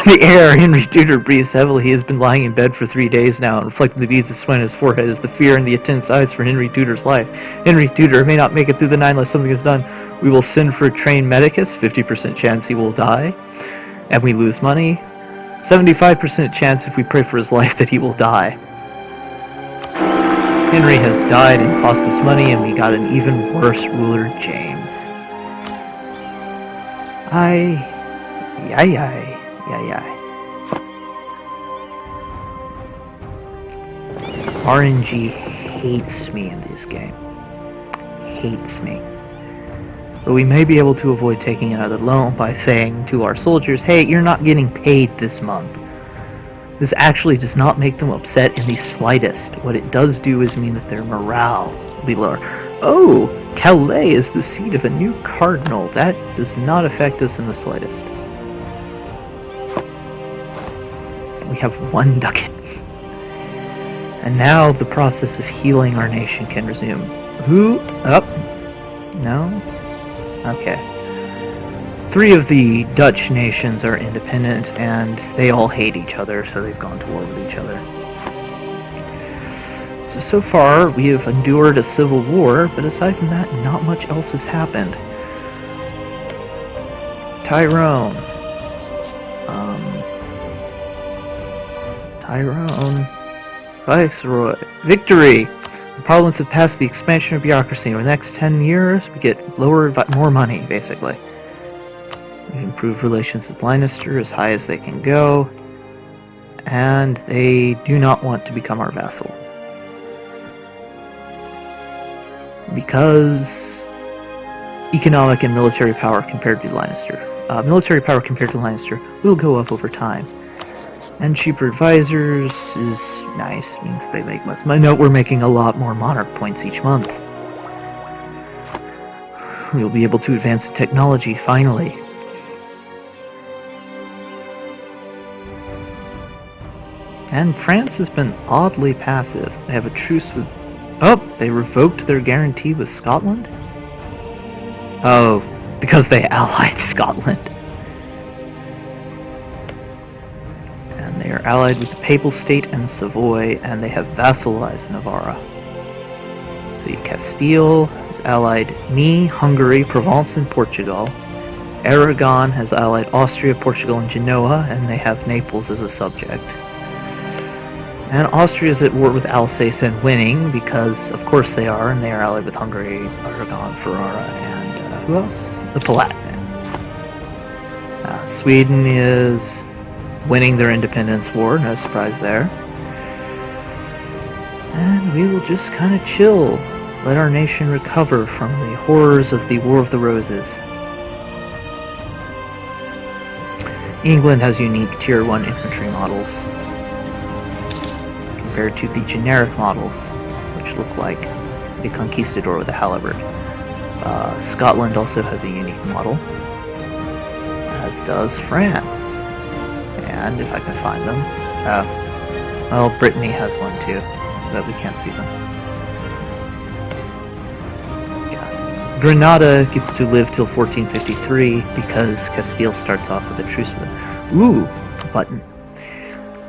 The heir, Henry Tudor, breathes heavily. He has been lying in bed for 3 days now, and reflecting the beads of sweat on his forehead is the fear and the intense eyes for Henry Tudor's life. Henry Tudor may not make it through the night unless something is done. We will send for a trained medicus, 50% chance he will die, and we lose money. 75% chance if we pray for his life that he will die. Henry has died and cost us money, and we got an even worse ruler, James. Yay. RNG hates me in this game. Hates me. But we may be able to avoid taking another loan by saying to our soldiers, hey, you're not getting paid this month. This actually does not make them upset in the slightest. What it does do is mean that their morale will be lower. Oh, Calais is the seat of a new cardinal. That does not affect us in the slightest. We have 1 ducat. And now the process of healing our nation can resume. Who? Up? No? Okay. 3 of the Dutch nations are independent, and they all hate each other, so they've gone to war with each other. So far, we have endured a civil war, but aside from that, not much else has happened. Tyrone. Tyrone. Viceroy. Victory! The Parliaments have passed the expansion of bureaucracy. Over the next 10 years, we get more money, basically. We've improved relations with Leinster as high as they can go, and they do not want to become our vassal. Because economic and military power compared to Leinster. Military power compared to Leinster will go up over time. And cheaper advisors is nice, means they make less money. Note we're making a lot more monarch points each month. We'll be able to advance the technology, finally. And France has been oddly passive. They have a truce with... Oh, they revoked their guarantee with Scotland? Oh, because they allied Scotland. And they are allied with the Papal State and Savoy, and they have vassalized Navarra. See, Castile has allied me, Hungary, Provence, and Portugal. Aragon has allied Austria, Portugal, and Genoa, and they have Naples as a subject. And Austria is at war with Alsace and winning, because of course they are, and they are allied with Hungary, Aragon, Ferrara, and who else? The Palatinate. Sweden is winning their independence war, no surprise there. And we will just kind of chill, let our nation recover from the horrors of the War of the Roses. England has unique Tier 1 infantry models, compared to the generic models, which look like a conquistador with a halberd. Scotland also has a unique model, as does France. And if I can find them, well, Brittany has one too, but we can't see them. Yeah. Granada gets to live till 1453 because Castile starts off with a truce with them. Ooh, a button.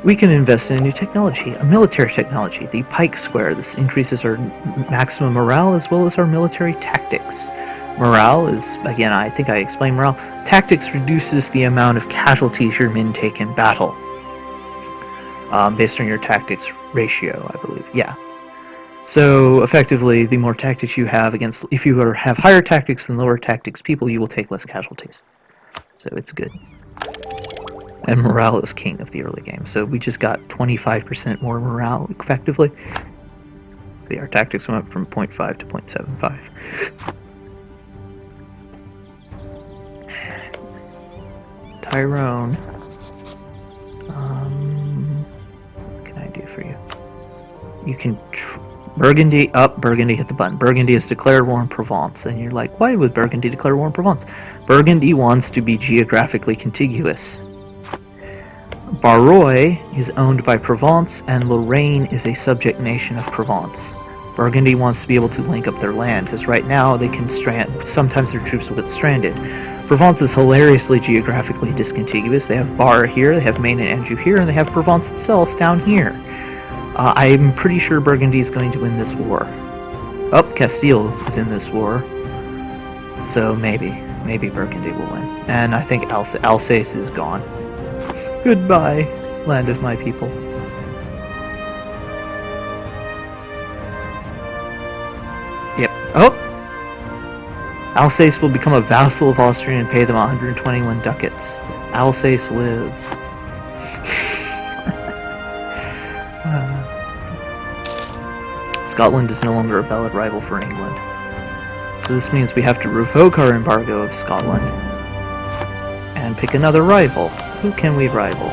We can invest in a new technology, a military technology, the Pike Square. This increases our maximum morale as well as our military tactics. Morale is, again, I think I explained morale. Tactics reduces the amount of casualties your men take in battle. Based on your tactics ratio, I believe. Yeah. So, effectively, the more tactics you have against... If you have higher tactics than lower tactics people, you will take less casualties. So, it's good. And morale is king of the early game. So we just got 25% more morale, effectively. Our tactics went from 0.5 to 0.75. Tyrone. What can I do for you? You can... Burgundy, Burgundy hit the button. Burgundy has declared war on Provence. And you're like, why would Burgundy declare war on Provence? Burgundy wants to be geographically contiguous. Barrois is owned by Provence, and Lorraine is a subject nation of Provence. Burgundy wants to be able to link up their land, because right now they can sometimes their troops will get stranded. Provence is hilariously geographically discontiguous. They have Bar here, they have Maine and Anjou here, and they have Provence itself down here. I'm pretty sure Burgundy is going to win this war. Oh, Castile is in this war. So maybe Burgundy will win. And I think Alsace is gone. Goodbye, land of my people. Yep. Oh! Alsace will become a vassal of Austria and pay them 121 ducats. Alsace lives. Scotland is no longer a valid rival for England. So this means we have to revoke our embargo of Scotland and pick another rival. Who can we rival?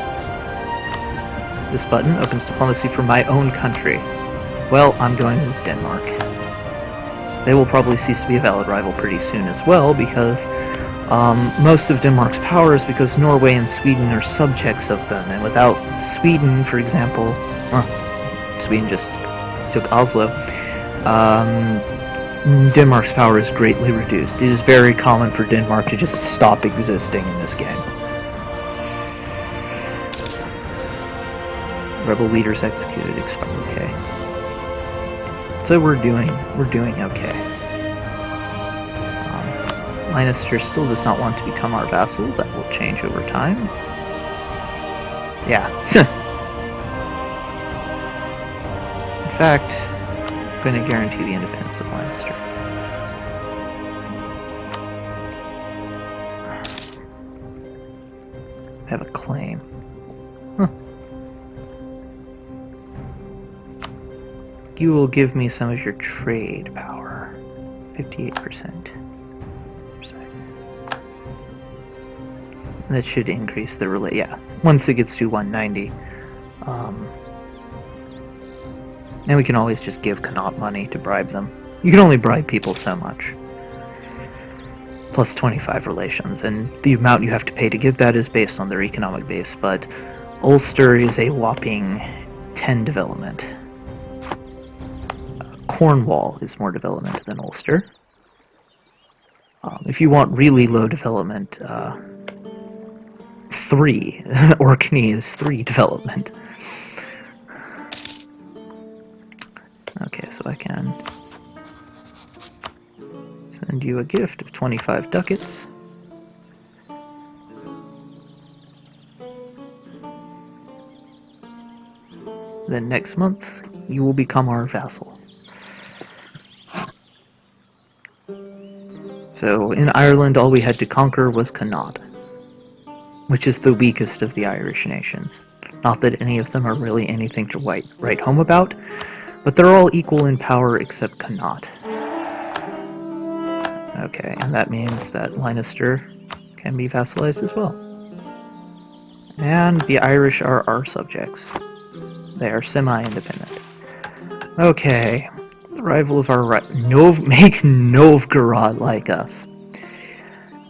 This button opens diplomacy for my own country. Well, I'm going with Denmark. They will probably cease to be a valid rival pretty soon as well, because most of Denmark's power is because Norway and Sweden are subjects of them, and without Sweden, for example, Sweden just took Oslo, Denmark's power is greatly reduced. It is very common for Denmark to just stop existing in this game. Rebel leaders executed. Okay. So we're doing okay. Lannister still does not want to become our vassal. That will change over time. Yeah. In fact, I'm going to guarantee the independence of Lannister. I have a claim. Huh. You will give me some of your trade power. 58%. That should increase the yeah, once it gets to 190. And we can always just give Connaught money to bribe them. You can only bribe people so much. Plus 25 relations, and the amount you have to pay to get that is based on their economic base, but Ulster is a whopping 10 development. Cornwall is more development than Ulster. If you want really low development, 3. Orkney is 3 development. Okay, so I can send you a gift of 25 ducats. Then next month, you will become our vassal. So in Ireland, all we had to conquer was Connaught, which is the weakest of the Irish nations. Not that any of them are really anything to write home about, but they're all equal in power except Connaught. Okay, and that means that Lannister can be vassalized as well. And the Irish are our subjects. They are semi-independent. Okay, the rival of our make Novgorod like us.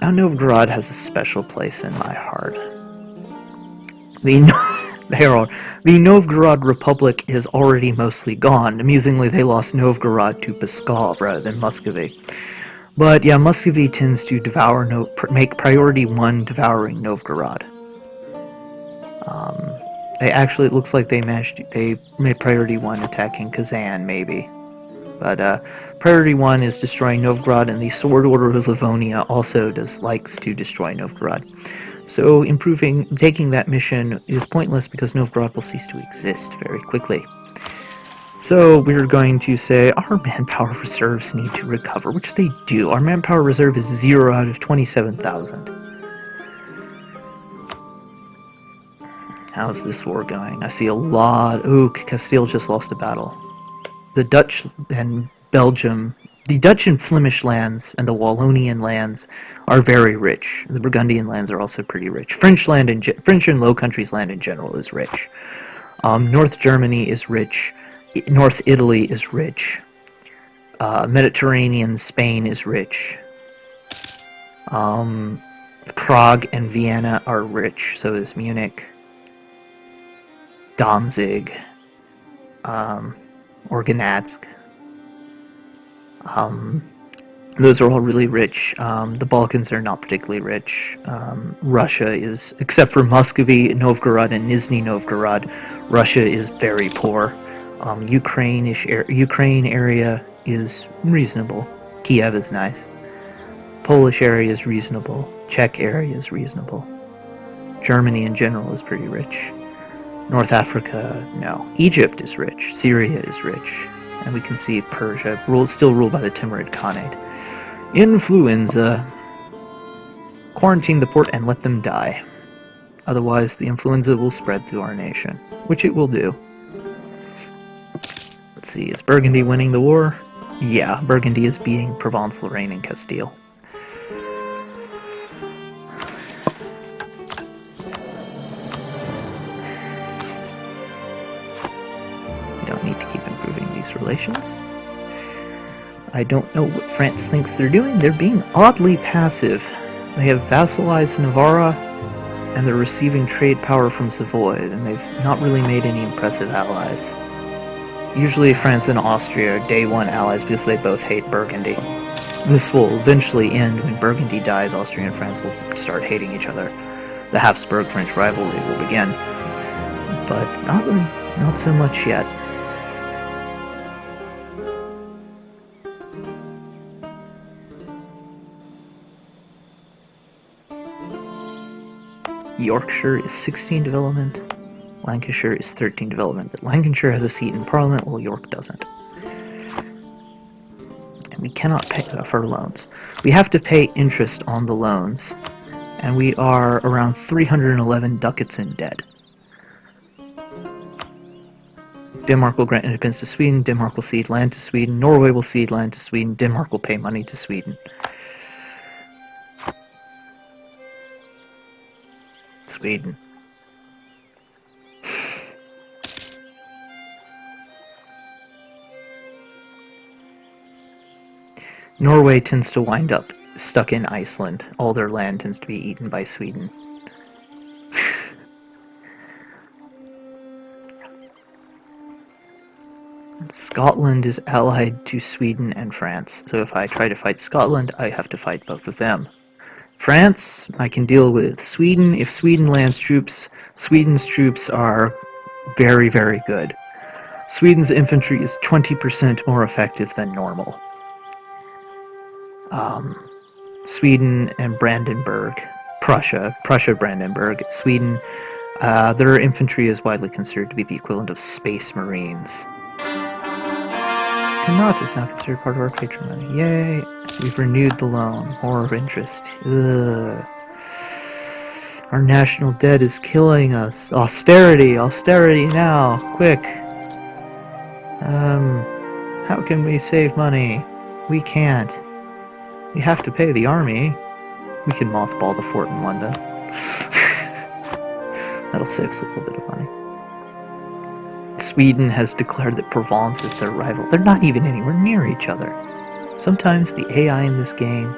Now Novgorod has a special place in my heart. The Novgorod Republic is already mostly gone. Amusingly, they lost Novgorod to Pskov rather than Muscovy. But yeah, Muscovy tends to make priority 1 devouring Novgorod. It looks like they made priority 1 attacking Kazan, maybe. But priority 1 is destroying Novgorod, and the Sword Order of Livonia also likes to destroy Novgorod. So taking that mission is pointless because Novgorod will cease to exist very quickly. So we're going to say our manpower reserves need to recover, which they do. Our manpower reserve is 0 out of 27,000. How's this war going? I see a lot. Ooh, Castile just lost a battle. The Dutch and Belgium, the Dutch and Flemish lands and the Wallonian lands are very rich. The Burgundian lands are also pretty rich. French and Low Countries land in general is rich. North Germany is rich. North Italy is rich. Mediterranean Spain is rich. Prague and Vienna are rich. So is Munich. Danzig. Organatsk. Those are all really rich. The Balkans are not particularly rich. Russia is, except for Muscovy, Novgorod, and Nizhny Novgorod, Russia is very poor. Ukraine area is reasonable. Kiev is nice. Polish area is reasonable. Czech area is reasonable. Germany in general is pretty rich. North Africa, no. Egypt is rich. Syria is rich. And we can see Persia, still ruled by the Timurid Khanate. Influenza. Quarantine the port and let them die. Otherwise, the influenza will spread through our nation, which it will do. Let's see, is Burgundy winning the war? Yeah, Burgundy is beating Provence, Lorraine, and Castile. nations. I don't know what France thinks they're doing. They're being oddly passive. They have vassalized Navarra, and they're receiving trade power from Savoy, and they've not really made any impressive allies. Usually France and Austria are day one allies because they both hate Burgundy. This will eventually end when Burgundy dies. Austria and France will start hating each other. The Habsburg-French rivalry will begin. But not so much yet. Yorkshire is 16 development. Lancashire is 13 development, but Lancashire has a seat in Parliament while York doesn't. And we cannot pay for loans. We have to pay interest on the loans, and we are around 311 ducats in debt. Denmark will grant independence to Sweden, Denmark will cede land to Sweden, Norway will cede land to Sweden, Denmark will pay money to Sweden. Sweden. Norway tends to wind up stuck in Iceland. All their land tends to be eaten by Sweden. Scotland is allied to Sweden and France, so if I try to fight Scotland, I have to fight both of them. France, I can deal with. Sweden, if Sweden lands troops, Sweden's troops are very, very good. Sweden's infantry is 20% more effective than normal. Sweden and Brandenburg, Prussia, Brandenburg, Sweden, their infantry is widely considered to be the equivalent of space marines. Connaught is now considered part of our patrimony. Yay! We've renewed the loan. More interest. Ugh. Our national debt is killing us. Austerity! Austerity now! Quick! How can we save money? We can't. We have to pay the army. We can mothball the fort in London. That'll save us a little bit of money. Sweden has declared that Provence is their rival. They're not even anywhere near each other. Sometimes the AI in this game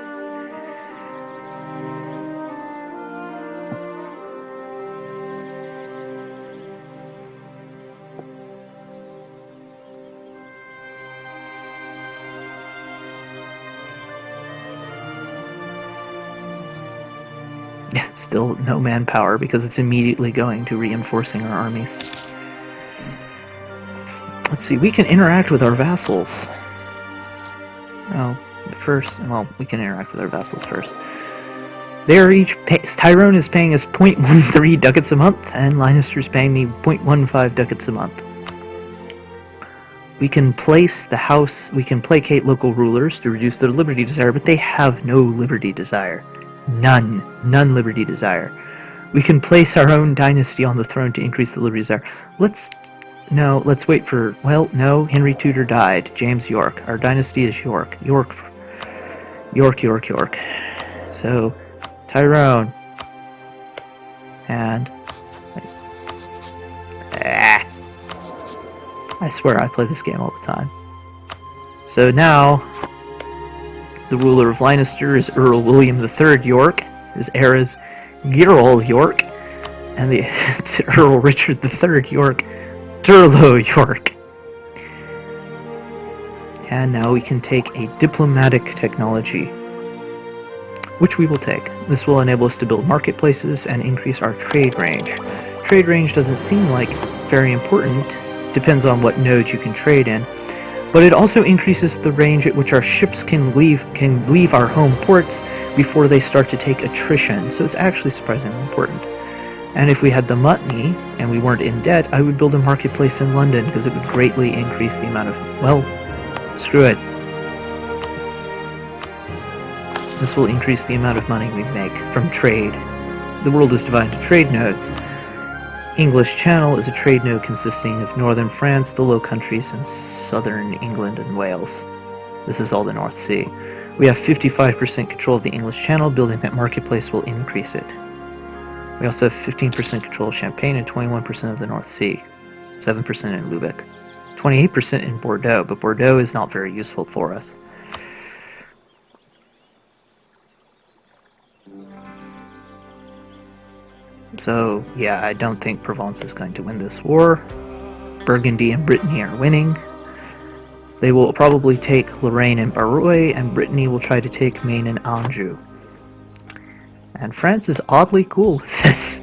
still no manpower because it's immediately going to reinforcing our armies. Let's see, we can interact with our vassals. Oh, first, well, we can interact with our vassals first. They are each Tyrone is paying us 0.13 ducats a month, and Leinster's paying me 0.15 ducats a month. We can placate local rulers to reduce their liberty desire, but they have no liberty desire. None liberty desire. We can place our own dynasty on the throne to increase the liberty desire. Let's wait for, well, no, Henry Tudor died. James York. Our dynasty is York. York. So, Tyrone. And... I swear I play this game all the time. So now, the ruler of Leinster is Earl William III York. His heir is Gerald York. And the Earl Richard III York, Turlo York. And now we can take a diplomatic technology, which we will take. This will enable us to build marketplaces and increase our trade range. Trade range doesn't seem like very important, depends on what nodes you can trade in, but it also increases the range at which our ships can leave our home ports before they start to take attrition, so it's actually surprisingly important. And if we had the money, and we weren't in debt, I would build a marketplace in London, because it would greatly increase the amount of, well, screw it. This will increase the amount of money we make from trade. The world is divided into trade nodes. English Channel is a trade node consisting of northern France, the Low Countries, and southern England and Wales. This is all the North Sea. We have 55% control of the English Channel. Building that marketplace will increase it. We also have 15% control of Champagne and 21% of the North Sea. 7% in Lubeck. 28% in Bordeaux, but Bordeaux is not very useful for us. So, yeah, I don't think Provence is going to win this war. Burgundy and Brittany are winning. They will probably take Lorraine and Barrois, and Brittany will try to take Maine and Anjou. And France is oddly cool with this.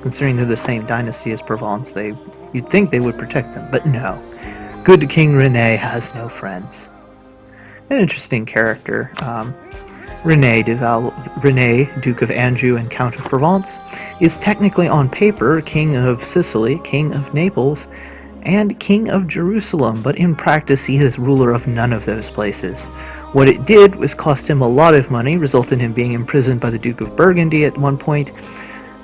Considering they're the same dynasty as Provence, you'd think they would protect them, but no. Good King Rene has no friends. An interesting character. Rene, Duke of Anjou and Count of Provence, is technically on paper King of Sicily, King of Naples, and King of Jerusalem, but in practice he is ruler of none of those places. What it did was cost him a lot of money, resulted in him being imprisoned by the Duke of Burgundy at one point,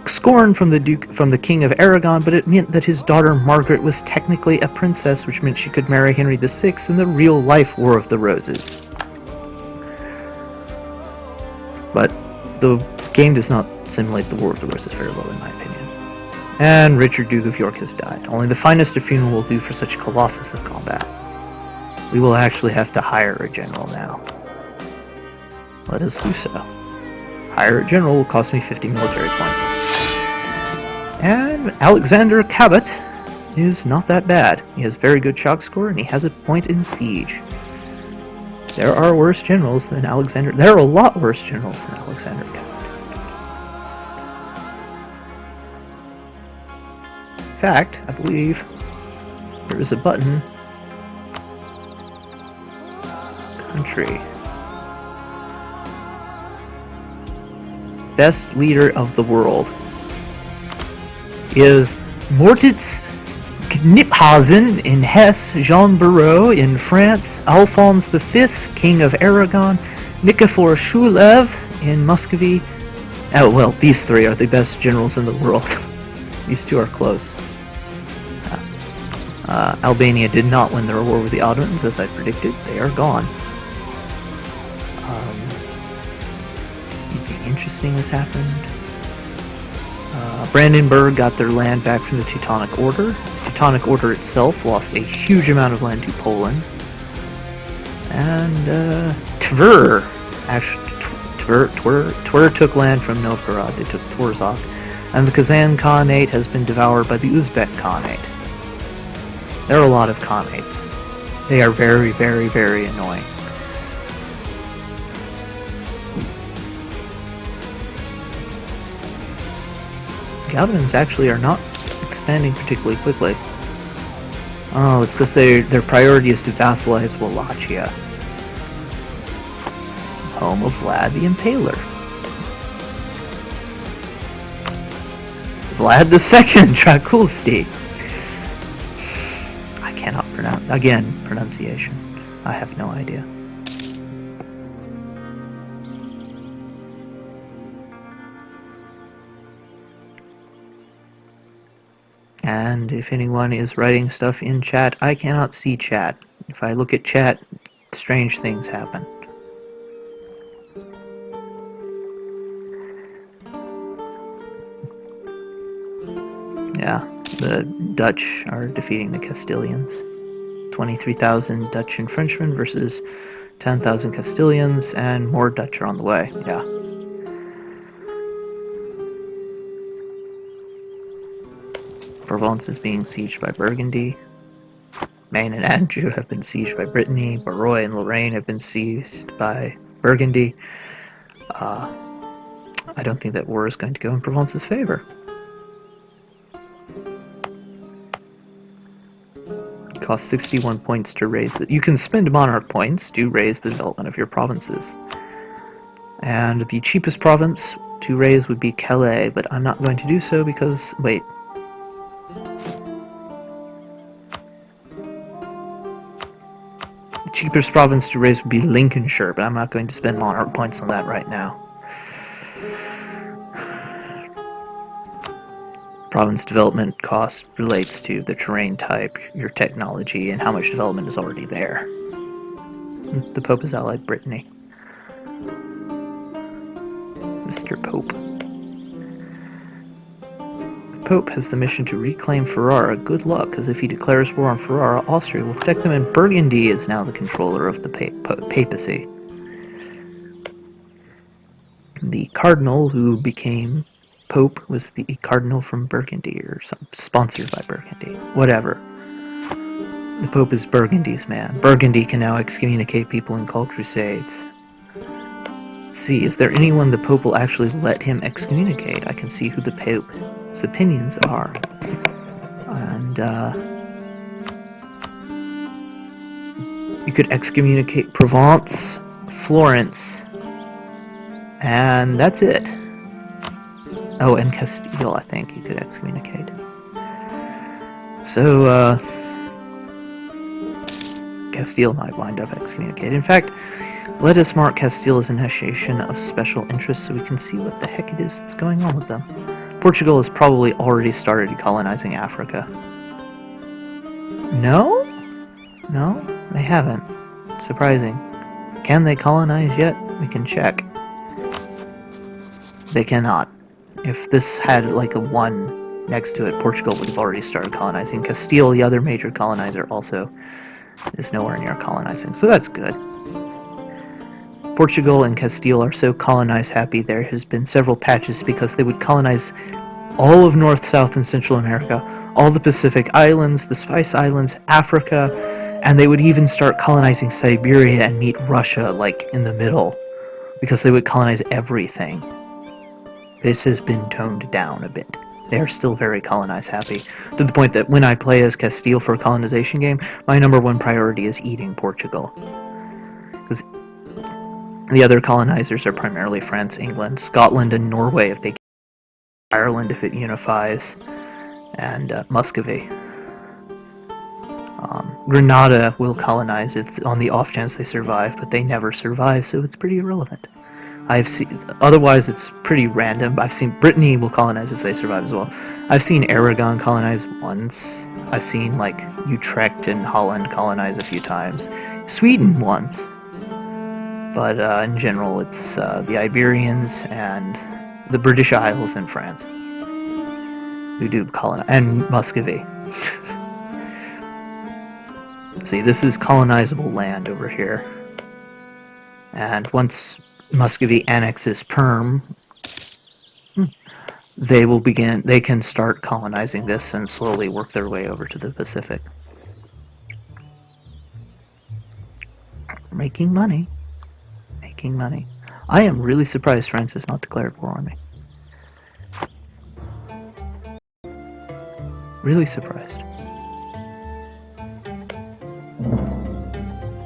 scorn from the King of Aragon, but it meant that his daughter Margaret was technically a princess, which meant she could marry Henry VI in the real-life War of the Roses. But the game does not simulate the War of the Roses very well, in my opinion. And Richard, Duke of York, has died. Only the finest of funeral will do for such colossus of combat. We will actually have to hire a general now. Let us do so. Hire a general will cost me 50 military points. And Alexander Cabot is not that bad. He has very good shock score, and he has a point in siege. There are worse generals than Alexander. There are a lot worse generals than Alexander Cabot. In fact, I believe there is a button. Country. Best leader of the world is Moritz Kniphausen in Hesse, Jean Barrot in France, Alphonse V, King of Aragon, Nikifor Shulev in Muscovy. Oh, well, these three are the best generals in the world. These two are close. Albania did not win their war with the Ottomans, as I predicted. They are gone. Anything interesting has happened? Brandenburg got their land back from the Teutonic Order. The Teutonic Order itself lost a huge amount of land to Poland. And Tver took land from Novgorod. They took Torzhok. And the Kazan Khanate has been devoured by the Uzbek Khanate. There are a lot of Khanates. They are very, very, very annoying. The Ottomans actually are not expanding particularly quickly. Oh, it's because their priority is to vassalize Wallachia, home of Vlad the Impaler. Vlad II Draculsti. I cannot pronounce. Again, pronunciation. I have no idea. And if anyone is writing stuff in chat, I cannot see chat. If I look at chat, strange things happen. Yeah, the Dutch are defeating the Castilians. 23,000 Dutch and Frenchmen versus 10,000 Castilians, and more Dutch are on the way. Yeah. Provence is being sieged by Burgundy. Maine and Anjou have been sieged by Brittany. Barrois and Lorraine have been seized by Burgundy. I don't think that war is going to go in Provence's favor. It costs 61 points to raise the... You can spend monarch points to raise the development of your provinces. And the cheapest province to raise would be Calais, but I'm not going to do so because... Wait. The cheapest province to raise would be Lincolnshire, but I'm not going to spend monarch points on that right now. Province development cost relates to the terrain type, your technology, and how much development is already there. The Pope has allied Brittany. Mr. Pope. The Pope has the mission to reclaim Ferrara. Good luck, because if he declares war on Ferrara, Austria will protect them, and Burgundy is now the controller of the papacy. The cardinal who became Pope was the cardinal from Burgundy, or some sponsored by Burgundy. Whatever. The Pope is Burgundy's man. Burgundy can now excommunicate people and call crusades. Let's see, is there anyone the Pope will actually let him excommunicate? I can see who the Pope's opinions are. And, you could excommunicate Provence, Florence, and that's it. Oh, and Castile, I think you could excommunicate. So, Castile might wind up excommunicated. In fact, let us mark Castile as an initiation of special interest so we can see what the heck it is that's going on with them. Portugal has probably already started colonizing Africa. No? No, they haven't. Surprising. Can they colonize yet? We can check. They cannot. If this had like a 1 next to it, Portugal would have already started colonizing. Castile, the other major colonizer, also is nowhere near colonizing, so that's good. Portugal and Castile are so colonize happy there has been several patches because they would colonize all of North, South, and Central America, all the Pacific Islands, the Spice Islands, Africa, and they would even start colonizing Siberia and meet Russia like in the middle, because they would colonize everything. This has been toned down a bit. They are still very colonize happy, to the point that when I play as Castile for a colonization game, my #1 priority is eating Portugal. Because the other colonizers are primarily France, England, Scotland, and Norway if they get Ireland if it unifies, and Muscovy. Grenada will colonize if on the off chance they survive, but they never survive, so it's pretty irrelevant. I've seen, otherwise it's pretty random. I've seen Brittany will colonize if they survive as well. I've seen Aragon colonize once. I've seen like Utrecht and Holland colonize a few times. Sweden once. But in general it's the Iberians and the British Isles and France who do colonize, and Muscovy. See, this is colonizable land over here. And once Muscovy annexes Perm, they can start colonizing this and slowly work their way over to the Pacific. Making money. Making money. I am really surprised France has not declared war on me. Really surprised.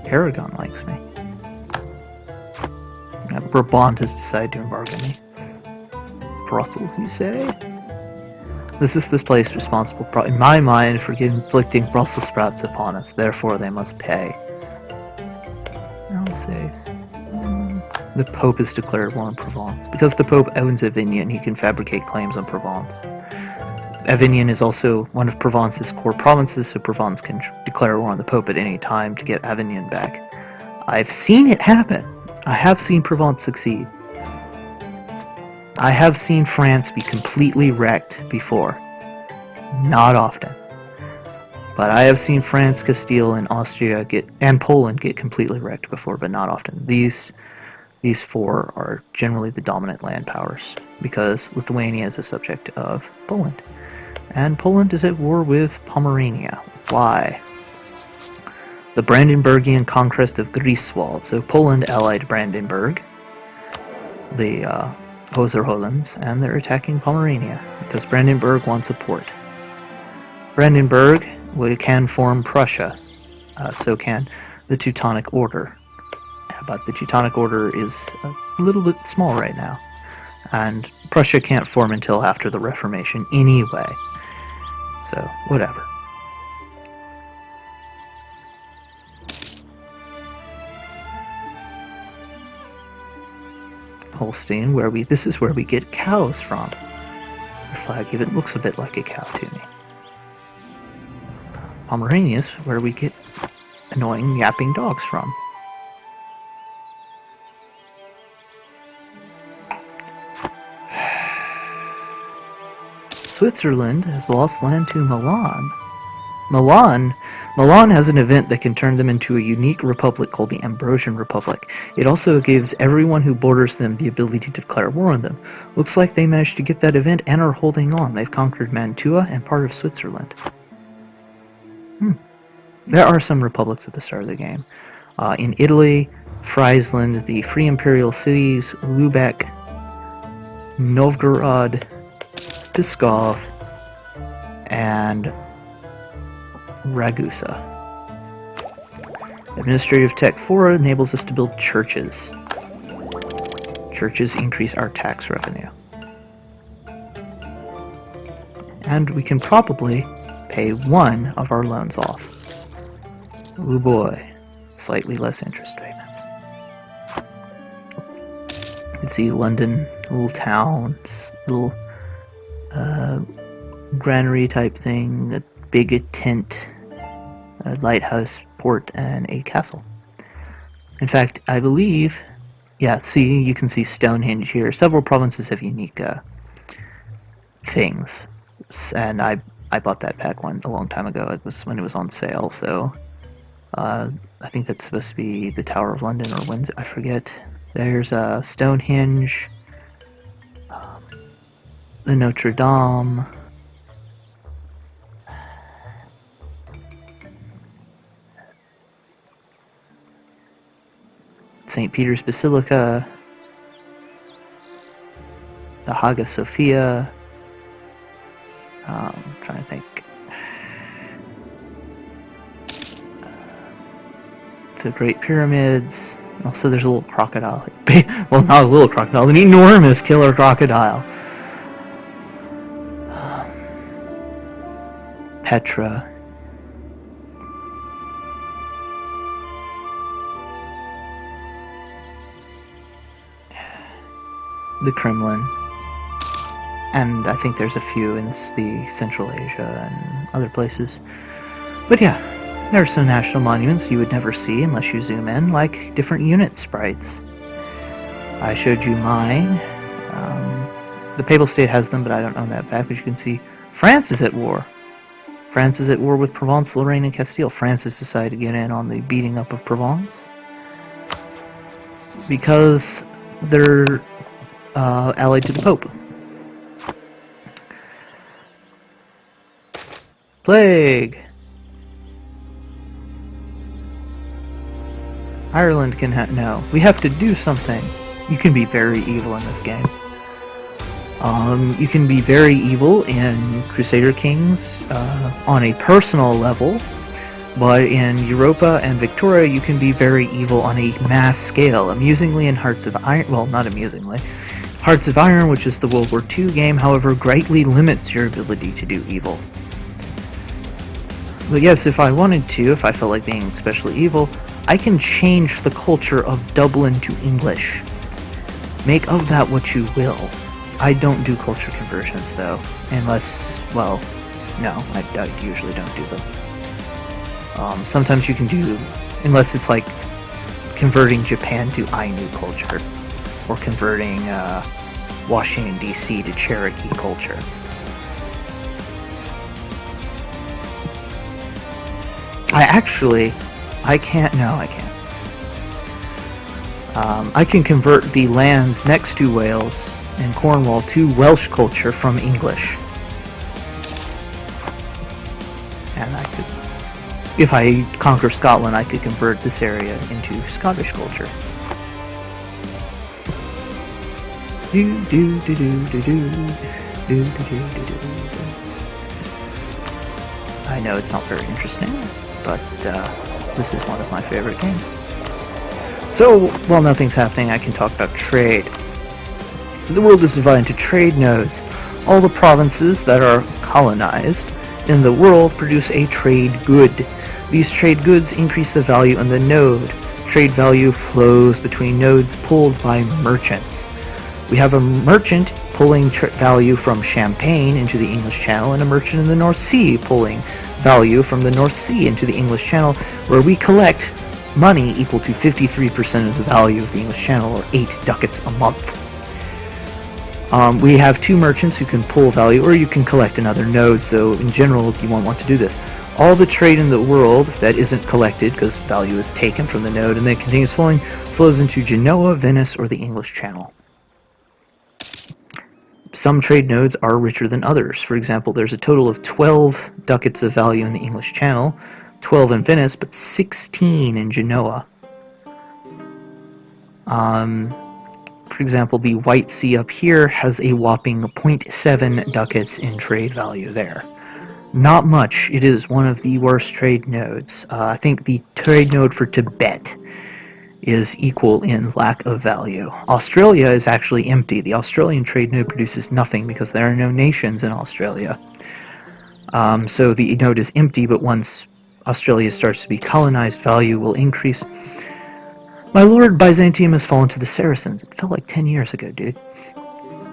Aragon likes me. Brabant has decided to embargo me. Brussels, you say? This is this place responsible, in my mind, for inflicting Brussels sprouts upon us. Therefore, they must pay. The Pope has declared war on Provence. Because the Pope owns Avignon, he can fabricate claims on Provence. Avignon is also one of Provence's core provinces, so Provence can declare war on the Pope at any time to get Avignon back. I've seen it happen. I have seen Provence succeed. I have seen France be completely wrecked before. Not often. But I have seen France, Castile, and Austria and Poland get completely wrecked before, but not often. These 4 are generally the dominant land powers, because Lithuania is a subject of Poland. And Poland is at war with Pomerania. Why? The Brandenburgian conquest of Greifswald. So Poland allied Brandenburg, the Hohenzollern's, and they're attacking Pomerania because Brandenburg wants a port. Brandenburg can form Prussia, so can the Teutonic Order. But the Teutonic Order is a little bit small right now, and Prussia can't form until after the Reformation anyway. So, whatever. Holstein, this is where we get cows from. The flag even looks a bit like a cow to me. Pomerania is where we get annoying yapping dogs from. Switzerland has lost land to Milan. Milan has an event that can turn them into a unique republic called the Ambrosian Republic. It also gives everyone who borders them the ability to declare war on them. Looks like they managed to get that event and are holding on. They've conquered Mantua and part of Switzerland. There are some republics at the start of the game. In Italy, Friesland, the Free Imperial Cities, Lubeck, Novgorod, Pskov, and Ragusa. Administrative Tech 4 enables us to build churches. Churches increase our tax revenue. And we can probably pay one of our loans off. Oh boy, slightly less interest payments. You can see London, little towns, little granary type thing, a big tent, a lighthouse, port, and a castle. In fact, I believe, yeah, see, you can see Stonehenge here. Several provinces have unique things, and I bought that pack one a long time ago. It was when it was on sale, so I think that's supposed to be the Tower of London or Windsor, I forget. There's Stonehenge, the Notre Dame, St. Peter's Basilica, the Hagia Sophia. I'm trying to think. The Great Pyramids. Also, there's a little crocodile. Well, not a little crocodile, an enormous killer crocodile. Petra. The Kremlin. And I think there's a few in the Central Asia and other places. But yeah, there are some national monuments you would never see unless you zoom in, like different unit sprites. I showed you mine. The Papal State has them, but I don't own that back. But you can see France is at war. France is at war with Provence, Lorraine, and Castile. France has decided to get in on the beating up of Provence because they're allied to the Pope. Plague! Ireland can no. We have to do something. You can be very evil in this game. You can be very evil in Crusader Kings on a personal level, but in Europa and Victoria you can be very evil on a mass scale. Amusingly in Hearts of Iron, well, not amusingly, Hearts of Iron, which is the World War II game, however, greatly limits your ability to do evil. But yes, if I wanted to, if I felt like being especially evil, I can change the culture of Dublin to English. Make of that what you will. I don't do culture conversions, though, unless, well, no, I usually don't do them. Sometimes you can do, unless it's like converting Japan to Ainu culture, or converting Washington, D.C. to Cherokee culture. I can't. I can convert the lands next to Wales and Cornwall to Welsh culture from English. And I could, if I conquer Scotland, I could convert this area into Scottish culture. I know it's not very interesting, but this is one of my favorite games. So, while nothing's happening, I can talk about trade. The world is divided into trade nodes. All the provinces that are colonized in the world produce a trade good. These trade goods increase the value on the node. Trade value flows between nodes pulled by merchants. We have a merchant pulling value from Champagne into the English Channel, and a merchant in the North Sea pulling value from the North Sea into the English Channel, where we collect money equal to 53% of the value of the English Channel, or 8 ducats a month. We have 2 merchants who can pull value, or you can collect another node, so in general you won't want to do this. All the trade in the world that isn't collected, because value is taken from the node and then continues flowing, flows into Genoa, Venice, or the English Channel. Some trade nodes are richer than others. For example, there's a total of 12 ducats of value in the English Channel, 12 in Venice, but 16 in Genoa. For example, the White Sea up here has a whopping 0.7 ducats in trade value there. Not much. It is one of the worst trade nodes. I think the trade node for Tibet is equal in lack of value. Australia is actually empty. The Australian trade node produces nothing because there are no nations in Australia. So the node is empty, but once Australia starts to be colonized, value will increase. My lord, Byzantium has fallen to the Saracens. It felt like 10 years ago, dude.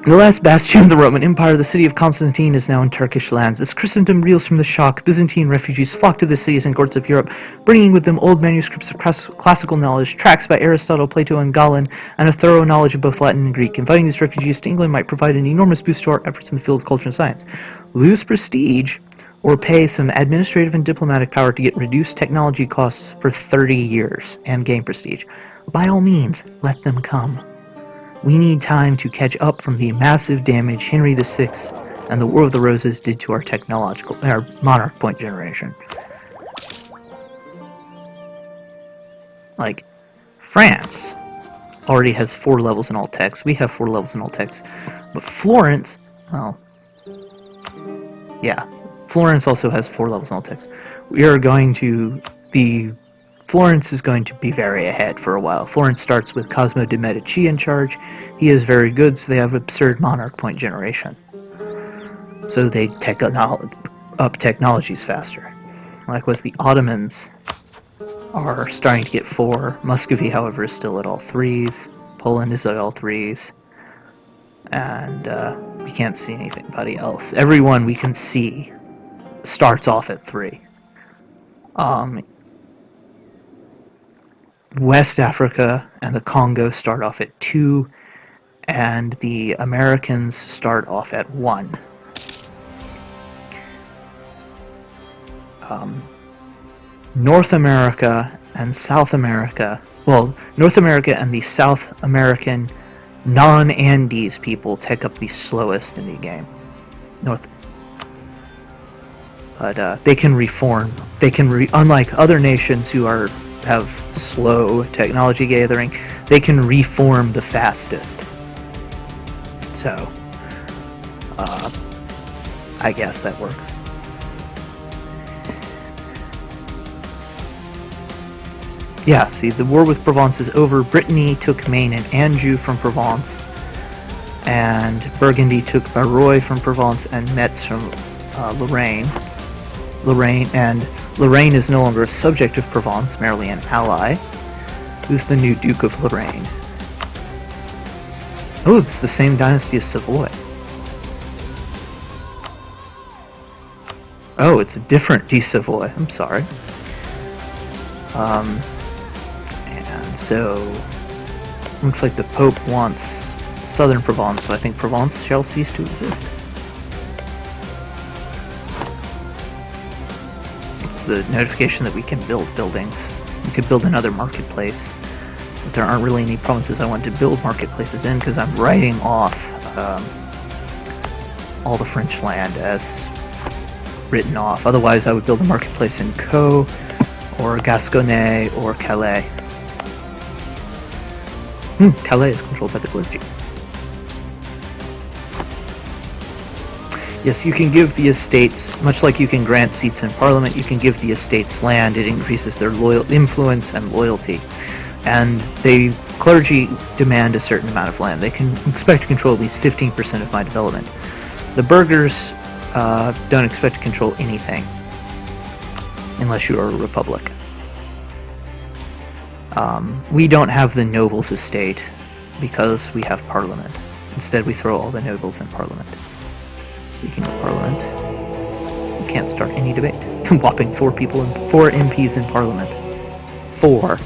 The last bastion of the Roman Empire, the city of Constantine, is now in Turkish lands. As Christendom reels from the shock, Byzantine refugees flock to the cities and courts of Europe, bringing with them old manuscripts of classical knowledge, tracts by Aristotle, Plato, and Galen, and a thorough knowledge of both Latin and Greek. Inviting these refugees to England might provide an enormous boost to our efforts in the fields of culture and science. Lose prestige, or pay some administrative and diplomatic power to get reduced technology costs for 30 years and gain prestige. By all means, let them come. We need time to catch up from the massive damage Henry VI and the War of the Roses did to our monarch point generation. Like, France already has 4 levels in all texts. We have 4 levels in all texts. But Florence, well, yeah, Florence also has 4 levels in all texts. Florence is going to be very ahead for a while. Florence starts with Cosmo de' Medici in charge. He is very good, so they have absurd monarch point generation. So they up technologies faster. Likewise, the Ottomans are starting to get 4. Muscovy, however, is still at all 3s. Poland is at all 3s. And we can't see anybody else. Everyone we can see starts off at 3. West Africa and the Congo start off at 2, and the Americans start off at 1. North America and South America, well, North America and the South American non-Andes people take up the slowest in the game. But they can reform. They can unlike other nations who have slow technology gathering, they can reform the fastest. So, I guess that works. Yeah, see, the war with Provence is over. Brittany took Maine and Anjou from Provence, and Burgundy took Barrois from Provence and Metz from Lorraine. Lorraine is no longer a subject of Provence, merely an ally. Who's the new Duke of Lorraine? Oh, it's the same dynasty as Savoy. Oh, it's a different de Savoy. I'm sorry. And so, looks like the Pope wants southern Provence, so I think Provence shall cease to exist. It's the notification that we can build buildings. We could build another marketplace, but there aren't really any provinces I want to build marketplaces in because I'm writing off all the French land as written off. Otherwise, I would build a marketplace in Caux, or Gascogne, or Calais. Calais is controlled by the clergy. Yes, you can give the estates, much like you can grant seats in parliament, you can give the estates land. It increases their influence and loyalty. And the clergy demand a certain amount of land. They can expect to control at least 15% of my development. The burghers don't expect to control anything, unless you are a republic. We don't have the nobles' estate because we have parliament. Instead, we throw all the nobles in parliament. Speaking of parliament, we can't start any debate. Whopping 4 MPs in parliament. 4.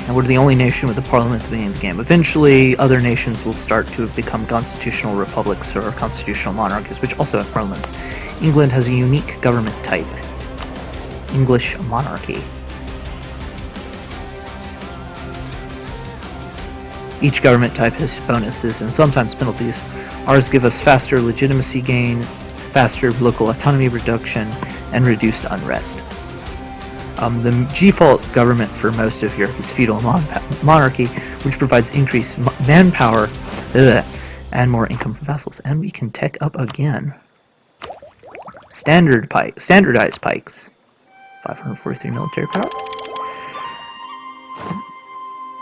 And we're the only nation with a parliament at the beginning of the game. Eventually, other nations will start to become constitutional republics or constitutional monarchies, which also have parliaments. England has a unique government type. English monarchy. Each government type has bonuses and sometimes penalties. Ours give us faster legitimacy gain, faster local autonomy reduction, and reduced unrest. The default government for most of Europe is feudal monarchy, which provides increased manpower and more income for vassals. And we can tech up again. Standardized pikes. 543 military power.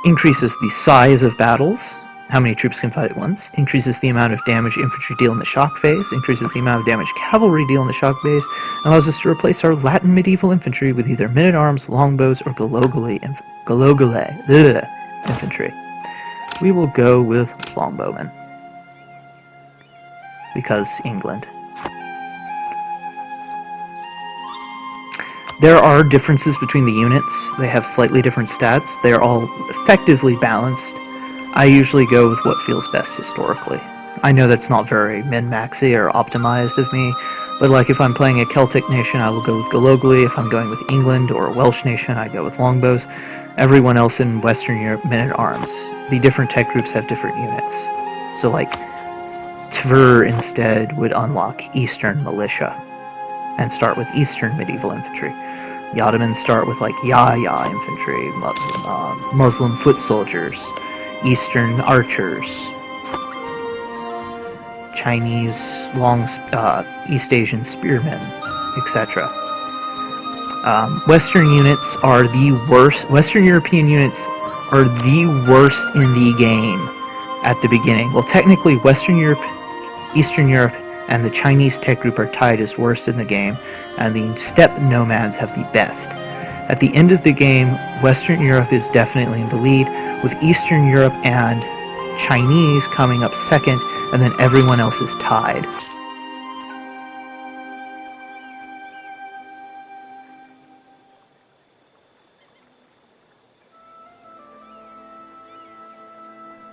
Increases the size of battles, how many troops can fight at once. Increases the amount of damage infantry deal in the shock phase. Increases the amount of damage cavalry deal in the shock phase. Allows us to replace our Latin medieval infantry with either men-at-arms, longbows, or galogale infantry. We will go with longbowmen. Because England. There are differences between the units. They have slightly different stats. They are all effectively balanced. I usually go with what feels best historically. I know that's not very min-maxy or optimized of me, but like if I'm playing a Celtic nation, I will go with galogale. If I'm going with England or a Welsh nation, I go with longbows. Everyone else in Western Europe, men-at-arms. The different tech groups have different units. So like, Tver instead would unlock Eastern militia and start with Eastern medieval infantry. The Ottomans start with like Yaya infantry, Muslim foot soldiers, Eastern archers, Chinese East Asian spearmen, etc. Western units are the worst. Western European units are the worst in the game at the beginning. Well, technically, Western Europe, Eastern Europe, and the Chinese tech group are tied as worst in the game, and the steppe nomads have the best. At the end of the game, Western Europe is definitely in the lead, with Eastern Europe and Chinese coming up second, and then everyone else is tied.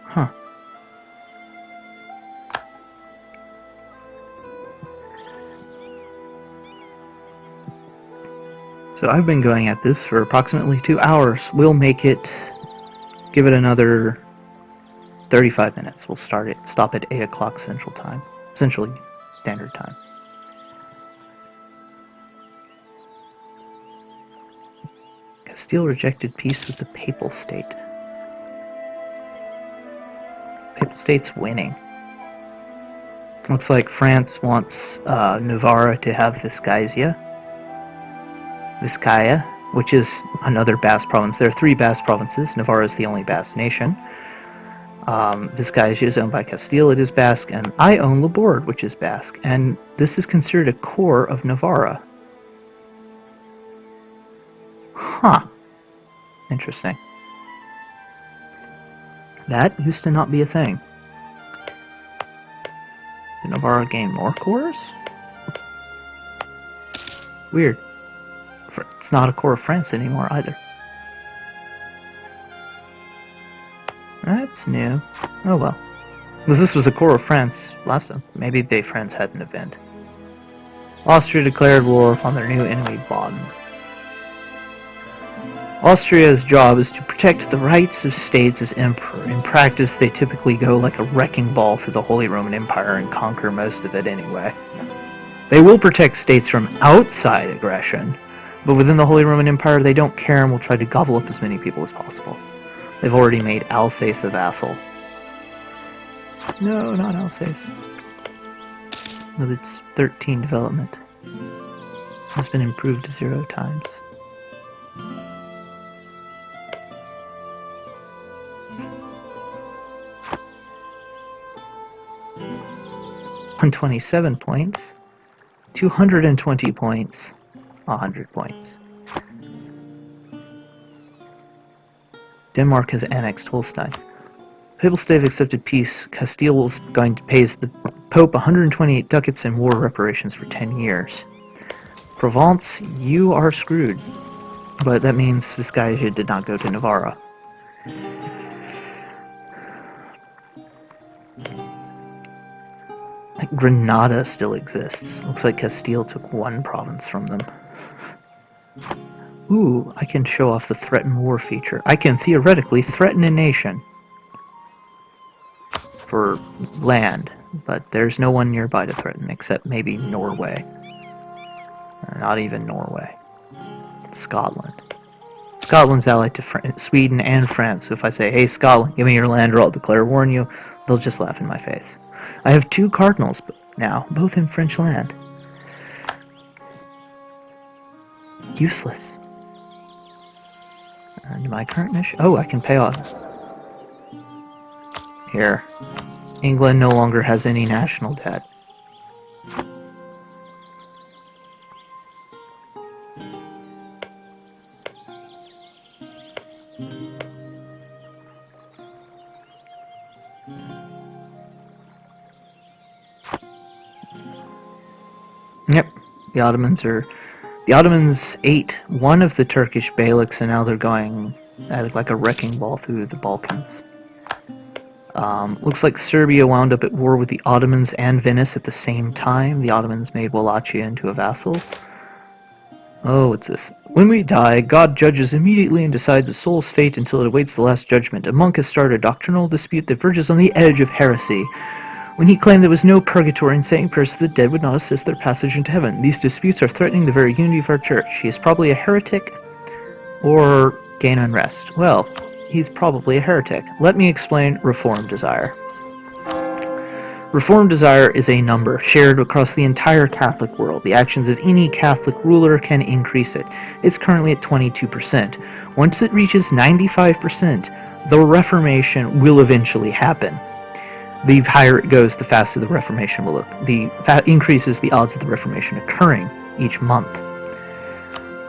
Huh. So I've been going at this for approximately 2 hours. We'll make it, give it another 35 minutes. We'll stop at 8 o'clock Central Time, Central Standard Time. Castile rejected peace with the Papal State. Papal State's winning. Looks like France wants Navarra to have Vizcaya, which is another Basque province. There are 3 Basque provinces. Navarra is the only Basque nation. Vizcaya is owned by Castile, it is Basque, and I own Laborde, which is Basque, and this is considered a core of Navarra. Huh. Interesting. That used to not be a thing. Did Navarra gain more cores? Weird. It's not a core of France anymore either. That's new. Oh well. Because this was a core of France last time. Maybe France had an event. Austria declared war upon their new enemy, Baden. Austria's job is to protect the rights of states as emperor. In practice, they typically go like a wrecking ball through the Holy Roman Empire and conquer most of it anyway. They will protect states from outside aggression, but within the Holy Roman Empire, they don't care and will try to gobble up as many people as possible. They've already made Alsace a vassal. No, not Alsace. With its 13 development. Has been improved 0 times. On 27 points, 220 points, 100 points. Denmark has annexed Holstein. Papal State accepted peace. Castile is going to pay the Pope 128 ducats in war reparations for 10 years. Provence, you are screwed. But that means Vizcaya did not go to Navarra. Granada still exists. Looks like Castile took one province from them. Ooh, I can show off the threaten war feature. I can theoretically threaten a nation for land, but there's no one nearby to threaten except maybe Norway. Not even Norway. Scotland. Scotland's allied to Sweden and France, so if I say, hey Scotland, give me your land or I'll declare war on you, they'll just laugh in my face. I have 2 cardinals now, both in French land. Useless. And my current mission? Oh, I can pay off. Here. England no longer has any national debt. Yep, the Ottomans ate one of the Turkish beyliks, and now they're going like a wrecking ball through the Balkans. Looks like Serbia wound up at war with the Ottomans and Venice at the same time. The Ottomans made Wallachia into a vassal. Oh, what's this? When we die, God judges immediately and decides a soul's fate until it awaits the last judgment. A monk has started a doctrinal dispute that verges on the edge of heresy, when he claimed there was no purgatory and saying prayers to the dead would not assist their passage into heaven. These disputes are threatening the very unity of our church. He is probably a heretic or gain unrest. Well, he's probably a heretic. Let me explain Reform Desire. Reform Desire is a number shared across the entire Catholic world. The actions of any Catholic ruler can increase it. It's currently at 22%. Once it reaches 95%, the Reformation will eventually happen. The higher it goes, the faster the Reformation will look. That increases the odds of the Reformation occurring each month.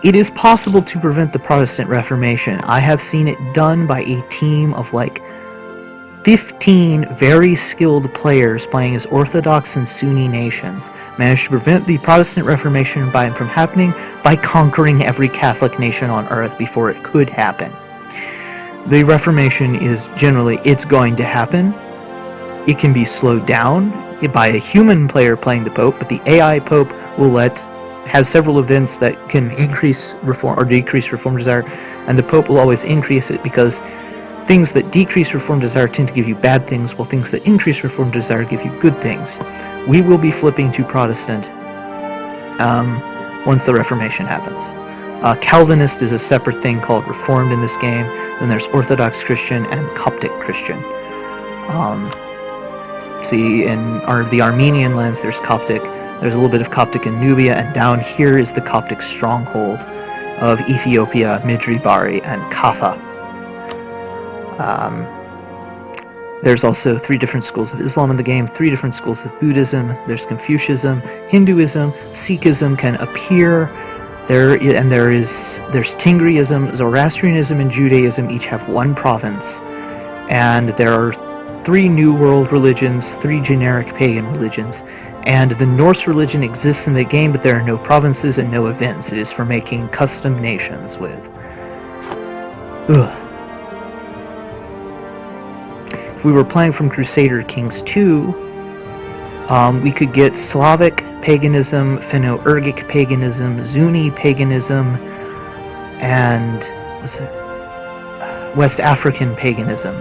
It is possible to prevent the Protestant Reformation. I have seen it done by a team of like 15 very skilled players playing as Orthodox and Sunni nations managed to prevent the Protestant Reformation from happening by conquering every Catholic nation on earth before it could happen. The Reformation is generally, it's going to happen. It can be slowed down by a human player playing the Pope, but the AI Pope has several events that can increase reform or decrease Reform Desire, and the Pope will always increase it because things that decrease Reform Desire tend to give you bad things, while things that increase Reform Desire give you good things. We will be flipping to Protestant once the Reformation happens. Calvinist is a separate thing called Reformed in this game. Then there's Orthodox Christian and Coptic Christian. See, in the Armenian lands, there's Coptic. There's a little bit of Coptic in Nubia, and down here is the Coptic stronghold of Ethiopia, Midri-Bari, and Kaffa. There's also 3 different schools of Islam in the game, 3 different schools of Buddhism. There's Confucianism, Hinduism, Sikhism can appear. There's Tingriism, Zoroastrianism, and Judaism each have 1 province, and there are 3 New World religions, 3 generic pagan religions, and the Norse religion exists in the game, but there are no provinces and no events. It is for making custom nations with. Ugh. If we were playing from Crusader Kings 2, we could get Slavic paganism, Finno-Ugric paganism, Zuni paganism, and West African paganism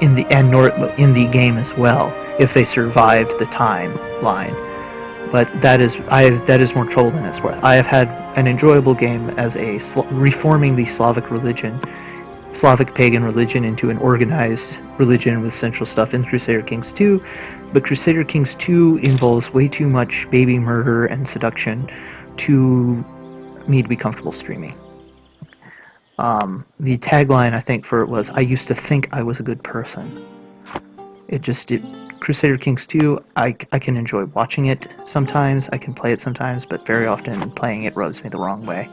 in the game as well, if they survived the timeline. But that is more trouble than it's worth. I have had an enjoyable game as reforming the Slavic pagan religion into an organized religion with central stuff in Crusader Kings 2, but Crusader Kings 2 involves way too much baby murder and seduction to me to be comfortable streaming. The tagline I think for it was, I used to think I was a good person. Crusader Kings 2, I can enjoy watching it sometimes, I can play it sometimes, but very often playing it rubs me the wrong way.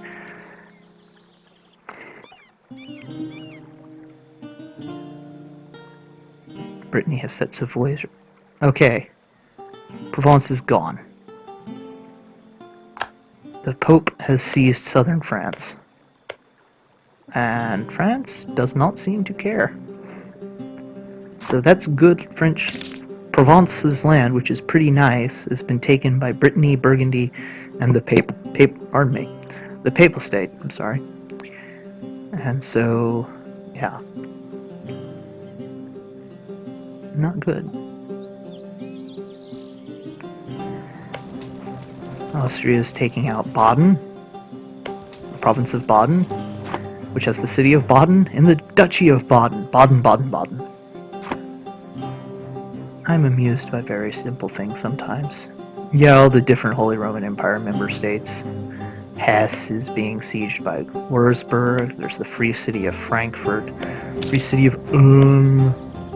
Brittany has set Savoy's... Okay. Provence is gone. The Pope has seized southern France. And France does not seem to care. So that's good French Provence's land, which is pretty nice, has been taken by Brittany, Burgundy, and the the Papal State. I'm sorry. And so, yeah, not good. Austria is taking out Baden, the province of Baden, which has the city of Baden and the Duchy of Baden. Baden, Baden, Baden. I'm amused by very simple things sometimes. Yeah, all the different Holy Roman Empire member states. Hesse is being sieged by Wurzburg. There's the Free City of Frankfurt, Free City of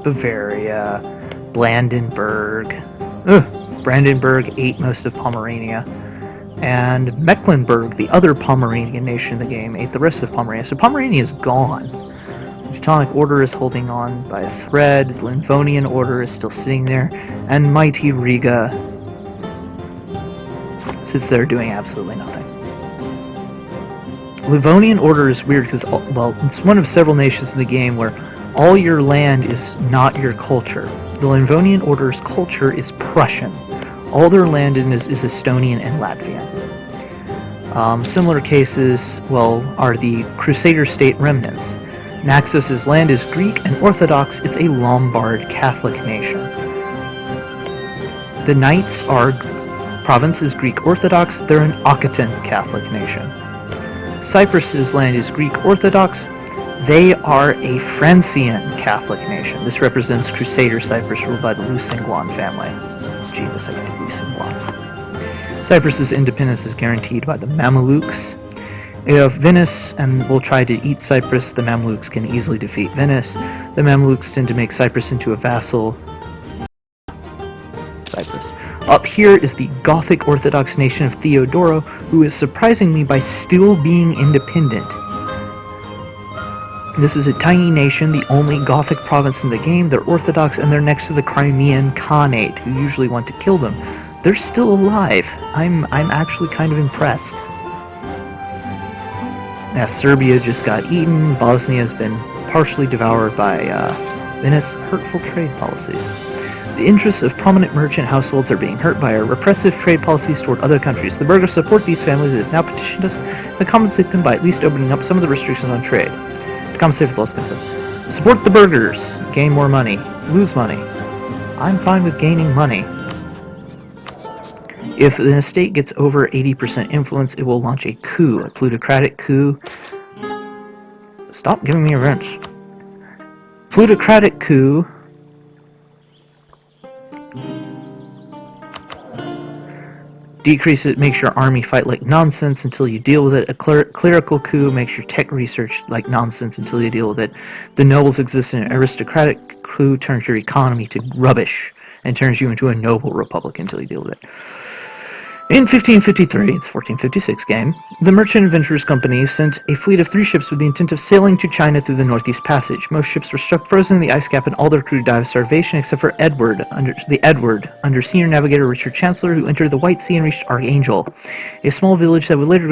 Bavaria, Brandenburg ate most of Pomerania, and Mecklenburg, the other Pomeranian nation in the game, ate the rest of Pomerania. So Pomerania is gone. The Teutonic Order is holding on by a thread. The Livonian Order is still sitting there, and mighty Riga sits there doing absolutely nothing. Livonian Order is weird because, well, it's one of several nations in the game where all your land is not your culture. The Livonian Order's culture is Prussian. All their land is Estonian and Latvian. Similar cases, well, are the Crusader state remnants. Naxos' land is Greek and Orthodox. It's a Lombard Catholic nation. The Knights province is Greek Orthodox. They're an Occitan Catholic nation. Cyprus's land is Greek Orthodox. They are a Francian Catholic nation. This represents Crusader Cyprus ruled by the Lusignan family. Jesus, I can do Lusignan. Cyprus's independence is guaranteed by the Mamelukes. If Venice and will try to eat Cyprus, the Mamelukes can easily defeat Venice. The Mamelukes tend to make Cyprus into a vassal. Cyprus. Up here is the Gothic Orthodox nation of Theodoro, who is surprising me by still being independent. This is a tiny nation, the only Gothic province in the game. They're Orthodox, and they're next to the Crimean Khanate, who usually want to kill them. They're still alive. I'm actually kind of impressed. Now, Serbia just got eaten. Bosnia has been partially devoured by Venice. Hurtful trade policies. The interests of prominent merchant households are being hurt by our repressive trade policies toward other countries. The burghers support these families and have now petitioned us to compensate them by at least opening up some of the restrictions on trade. To compensate for the lost income. Support the burghers. Gain more money. Lose money. I'm fine with gaining money. If an estate gets over 80% influence, it will launch a coup, a plutocratic coup. Stop giving me a wrench. Plutocratic coup. Decrease it, makes your army fight like nonsense until you deal with it. A clerical coup makes your tech research like nonsense until you deal with it. The nobles exist in an aristocratic coup, turns your economy to rubbish, and turns you into a noble republic until you deal with it. In 1553, it's 1456 game, the Merchant Adventurers Company sent a fleet of 3 ships with the intent of sailing to China through the Northeast Passage. Most ships were struck frozen in the ice cap and all their crew died of starvation except for Edward, under Senior Navigator Richard Chancellor, who entered the White Sea and reached Archangel, a small village that would later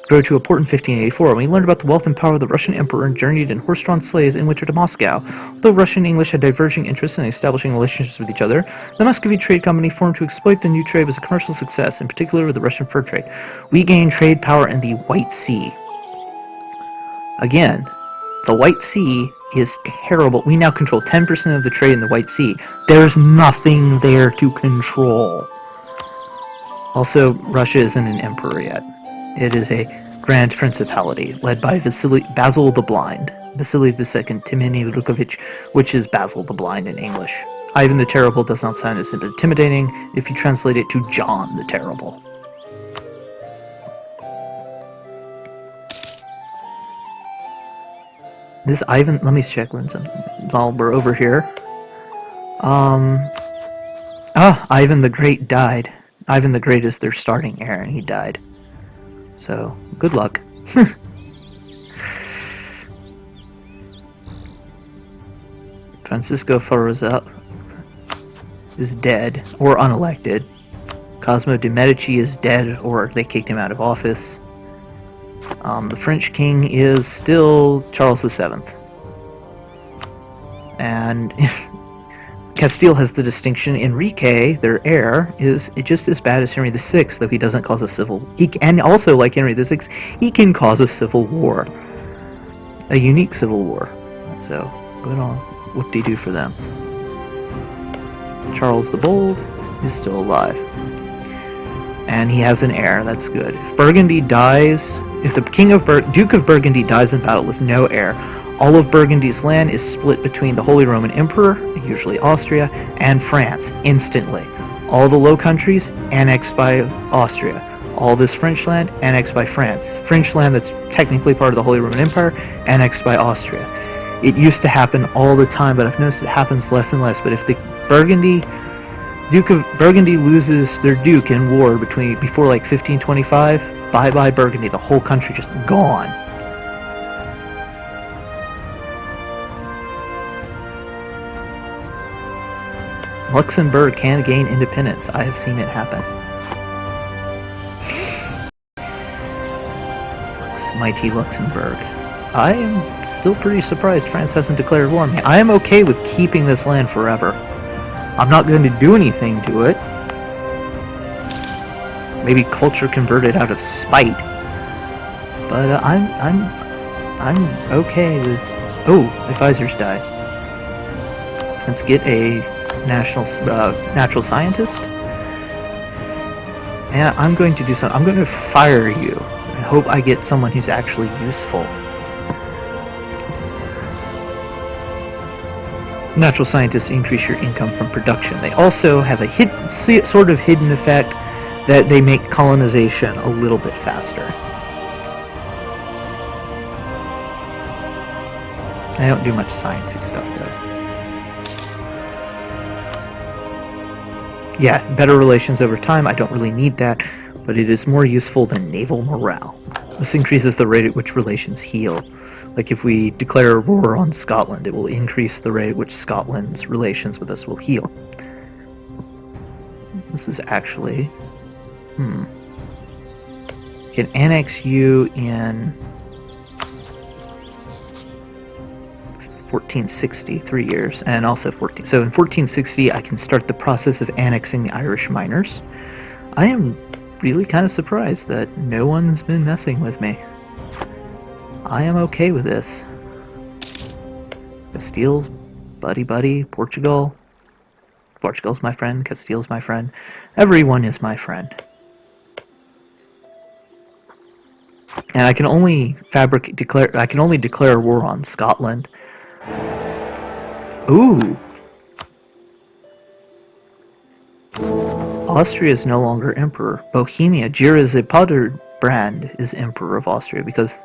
grow to a port in 1584. When he learned about the wealth and power of the Russian Emperor and journeyed in horse-drawn sleighs in winter to Moscow. Though Russian and English had diverging interests in establishing relationships with each other, the Muscovy Trade Company formed to exploit the new trade was a commercial success, in particular with the Russian fur trade. We gained trade power in the White Sea. Again, the White Sea is terrible. We now control 10% of the trade in the White Sea. There's nothing there to control. Also, Russia isn't an emperor yet. It is a grand principality led by Basil the Blind, Vasily II Timini Lukovich, which is Basil the Blind in English. Ivan the Terrible does not sound as intimidating if you translate it to John the Terrible. This Ivan, let me check while we're over here. Ivan the Great died. Ivan the Great is their starting heir, and he died. So, good luck. Francisco Ferraza is dead, or unelected. Cosmo de' Medici is dead, or they kicked him out of office. The French king is still Charles VII. And Castile has the distinction. Enrique, their heir, is just as bad as Henry VI, though he doesn't cause a civil. And also, like Henry VI, he can cause a civil war, a unique civil war. So good on whoop-de-doo for them. Charles the Bold is still alive, and he has an heir. That's good. If Burgundy dies, if the Duke of Burgundy dies in battle with no heir, all of Burgundy's land is split between the Holy Roman Emperor, usually Austria, and France, instantly. All the Low Countries, annexed by Austria. All this French land, annexed by France. French land that's technically part of the Holy Roman Empire, annexed by Austria. It used to happen all the time, but I've noticed it happens less and less. But if the Duke of Burgundy loses their duke in war before like 1525, bye-bye Burgundy, the whole country just gone. Luxembourg can gain independence. I have seen it happen. Mighty Luxembourg. I am still pretty surprised France hasn't declared war on me. I am okay with keeping this land forever. I'm not going to do anything to it. Maybe culture converted out of spite. But I'm okay with. Oh, advisors died. Let's get a natural scientist. And I'm going to do something. I'm going to fire you and hope I get someone who's actually useful. Natural scientists increase your income from production. They also have a sort of hidden effect that they make colonization a little bit faster. I don't do much sciencey stuff though. Yeah, better relations over time. I don't really need that, but it is more useful than naval morale. This increases the rate at which relations heal. Like if we declare war on Scotland, it will increase the rate at which Scotland's relations with us will heal. This is actually... Can annex you in 1460, 3 years, and also 14. So in 1460, I can start the process of annexing the Irish miners. I am really kind of surprised that no one's been messing with me. I am okay with this. Castile's buddy, Portugal. Portugal's my friend, Castile's my friend. Everyone is my friend. And I can only declare war on Scotland. Ooh. Austria is no longer emperor. Bohemia, Brand is emperor of Austria because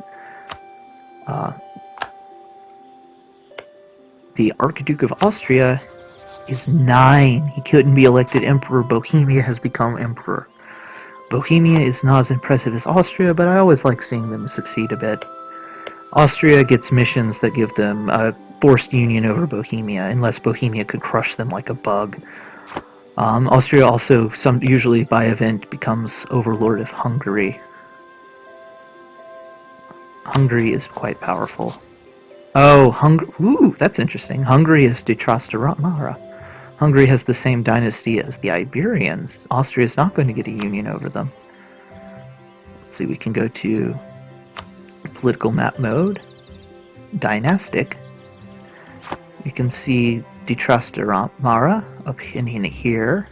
the Archduke of Austria is 9. He couldn't be elected emperor. Bohemia has become emperor. Bohemia is not as impressive as Austria, but I always like seeing them succeed a bit. Austria gets missions that give them a forced union over Bohemia, unless Bohemia could crush them like a bug. Austria also, usually by event, becomes overlord of Hungary. Hungary is quite powerful. Oh, ooh, that's interesting. Hungary is de Trastamara. Hungary has the same dynasty as the Iberians. Austria is not going to get a union over them. Let's see, we can go to political map mode, dynastic. You can see de Trastamara up in here,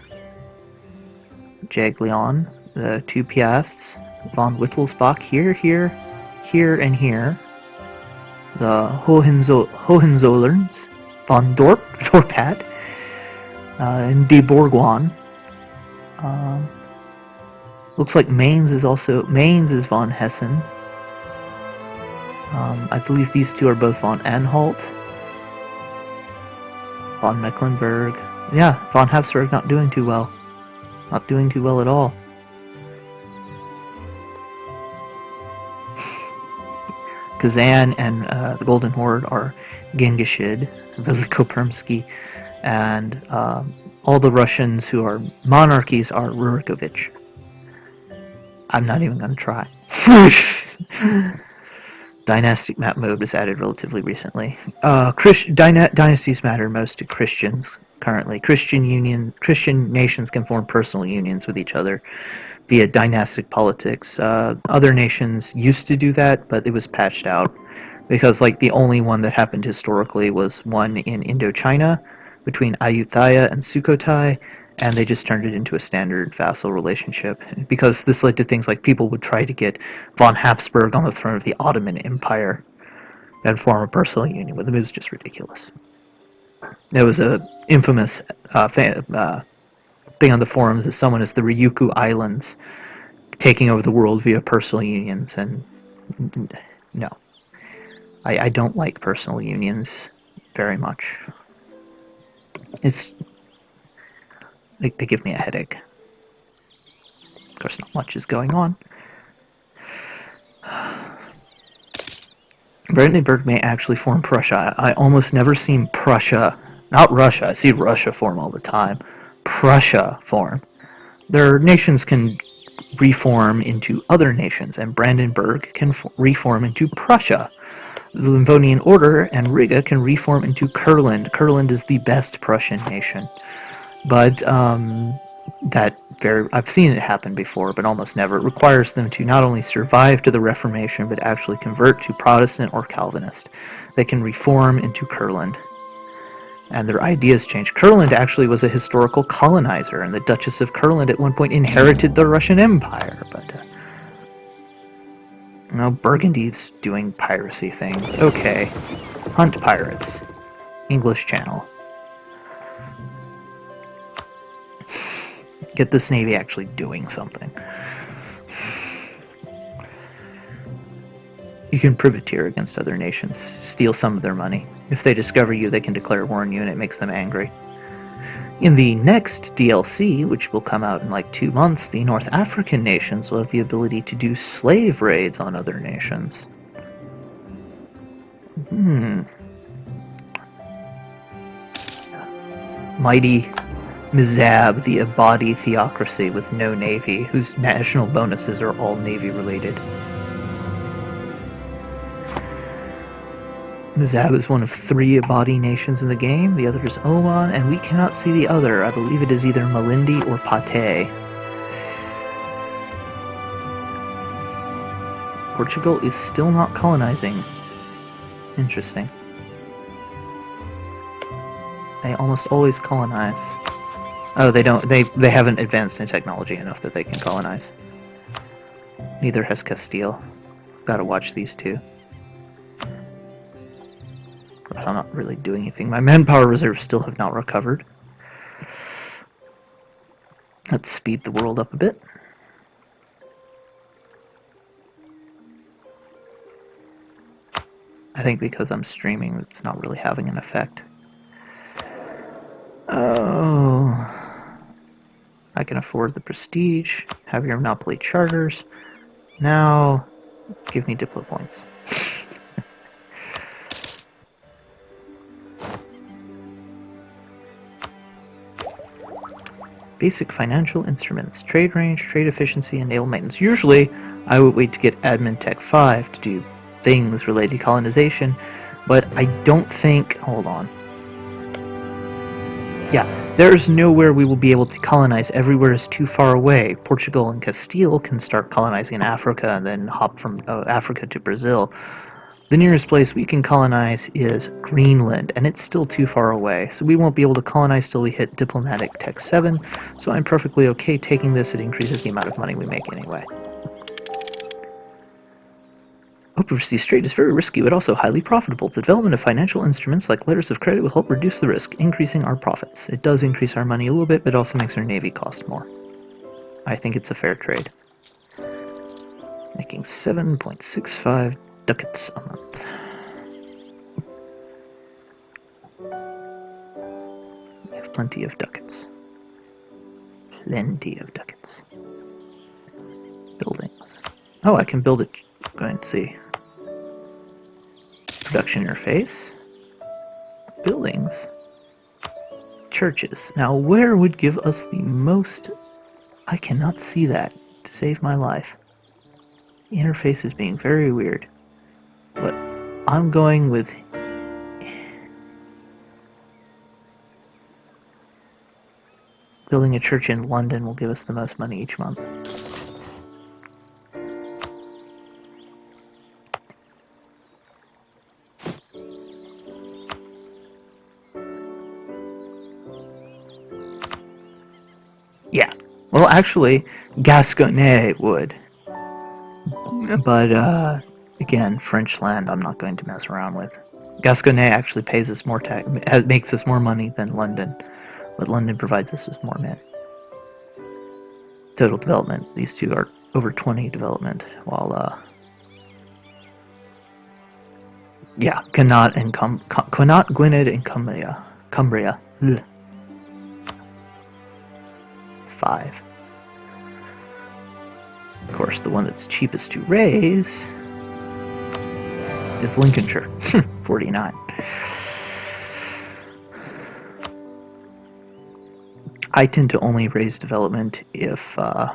Jagiellon, the two Piasts, von Wittelsbach here, and here. The Hohenzollerns, von Dorpat, and de Bourgogne. Looks like Mainz is von Hessen. I believe these two are both von Anhalt. Von Mecklenburg. Yeah, von Habsburg not doing too well. Not doing too well at all. Kazan and the Golden Horde are Gengishid, Velikopermsky, and all the Russians who are monarchies are Rurikovich. I'm not even going to try. Dynastic map mode was added relatively recently. Dynasties matter most to Christians. currently. Christian nations can form personal unions with each other via dynastic politics. Other nations used to do that, but it was patched out because like the only one that happened historically was one in Indochina between Ayutthaya and Sukhothai, and they just turned it into a standard vassal relationship because this led to things like people would try to get von Habsburg on the throne of the Ottoman Empire and form a personal union with him. It was just ridiculous. There was a infamous thing on the forums as someone as the Ryukyu Islands taking over the world via personal unions, and no. I don't like personal unions very much. They give me a headache. Of course, not much is going on. Brandenburg may actually form Prussia. I almost never see Prussia, not Russia, I see Russia form all the time. Prussia form. Their nations can reform into other nations, and Brandenburg can reform into Prussia. The Livonian Order and Riga can reform into Kurland. Kurland is the best Prussian nation. But I've seen it happen before, but almost never. It requires them to not only survive to the Reformation, but actually convert to Protestant or Calvinist. They can reform into Kurland. And their ideas change. Kurland actually was a historical colonizer, and the Duchess of Kurland at one point inherited the Russian Empire. But now Burgundy's doing piracy things. Okay. Hunt pirates. English Channel. Get this navy actually doing something. You can privateer against other nations, steal some of their money. If they discover you, they can declare war on you, and it makes them angry. In the next DLC, which will come out in like 2 months, the North African nations will have the ability to do slave raids on other nations. Mighty Mizab, the Abadi theocracy with no navy, whose national bonuses are all navy related. Mizab is one of 3 Abadi nations in the game. The other is Oman, and we cannot see the other. I believe it is either Malindi or Pate. Portugal is still not colonizing. Interesting. They almost always colonize. Oh, they don't. They haven't advanced in technology enough that they can colonize. Neither has Castile. Gotta watch these two. I'm not really doing anything. My manpower reserves still have not recovered. Let's speed the world up a bit. I think because I'm streaming, it's not really having an effect. Oh, I can afford the prestige. Have your monopoly charters. Now, give me Diplo points. Basic financial instruments, trade range, trade efficiency, and naval maintenance. Usually, I would wait to get Admin Tech 5 to do things related to colonization, but I don't think... Hold on. Yeah, there's nowhere we will be able to colonize. Everywhere is too far away. Portugal and Castile can start colonizing in Africa and then hop from Africa to Brazil. The nearest place we can colonize is Greenland, and it's still too far away, so we won't be able to colonize till we hit Diplomatic Tech 7, so I'm perfectly okay taking this. It increases the amount of money we make anyway. Overseas trade is very risky, but also highly profitable. The development of financial instruments like letters of credit will help reduce the risk, increasing our profits. It does increase our money a little bit, but it also makes our navy cost more. I think it's a fair trade. Making 7.65 ducats a month. We have plenty of ducats. Plenty of ducats. Buildings. Oh, I can build it. Going to see. Production interface. Buildings. Churches. Now, where would give us the most... I cannot see that to save my life. The interface is being very weird. But I'm going with... building a church in London will give us the most money each month. Yeah. Well, actually, Gascogne would. But, again, French land I'm not going to mess around with. Gascogne actually pays us more tax, makes us more money than London, but London provides us with more men. Total development, these two are over 20 development, while, yeah, Connaught, Gwynedd, and Cumbria. Ugh. 5. Of course, the one that's cheapest to raise is Lincolnshire, 49. I tend to only raise development if I'm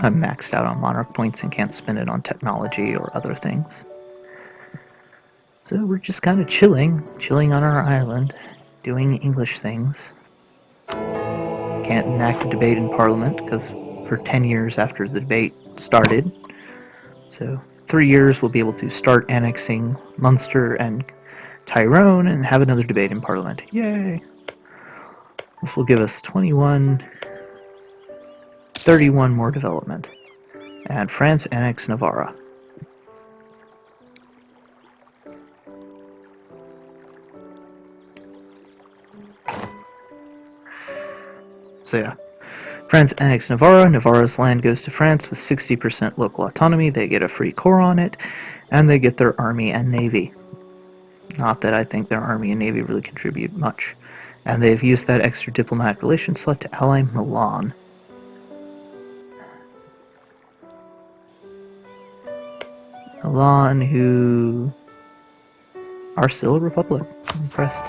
maxed out on monarch points and can't spend it on technology or other things. So we're just kind of chilling on our island, doing English things. Can't enact a debate in Parliament because for 10 years after the debate started. So 3 years we'll be able to start annexing Munster and Tyrone and have another debate in Parliament. Yay! This will give us 31 more development. And France annex Navarra. So yeah, France annexed Navarra. Navarra's land goes to France with 60% local autonomy. They get a free corps on it, and they get their army and navy. Not that I think their army and navy really contribute much. And they've used that extra diplomatic relation slot to ally Milan. Milan, who are still a republic. I'm impressed.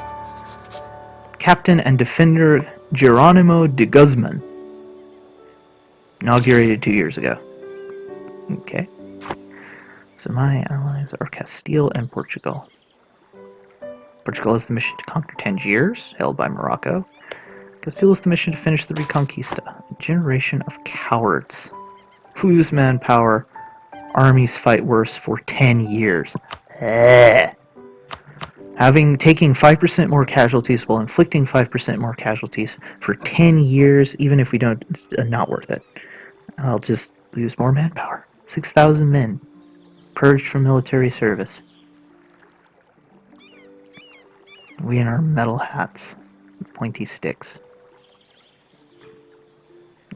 Captain and defender Geronimo de Guzman. Inaugurated 2 years ago. Okay. So my allies are Castile and Portugal. Portugal has the mission to conquer Tangiers, held by Morocco. Castile has the mission to finish the Reconquista. A generation of cowards. Lose manpower. Armies fight worse for 10 years. Taking 5% more casualties while inflicting 5% more casualties for 10 years, even if we don't, it's not worth it. I'll just lose more manpower. 6,000 men. Purged from military service. We in our metal hats. Pointy sticks.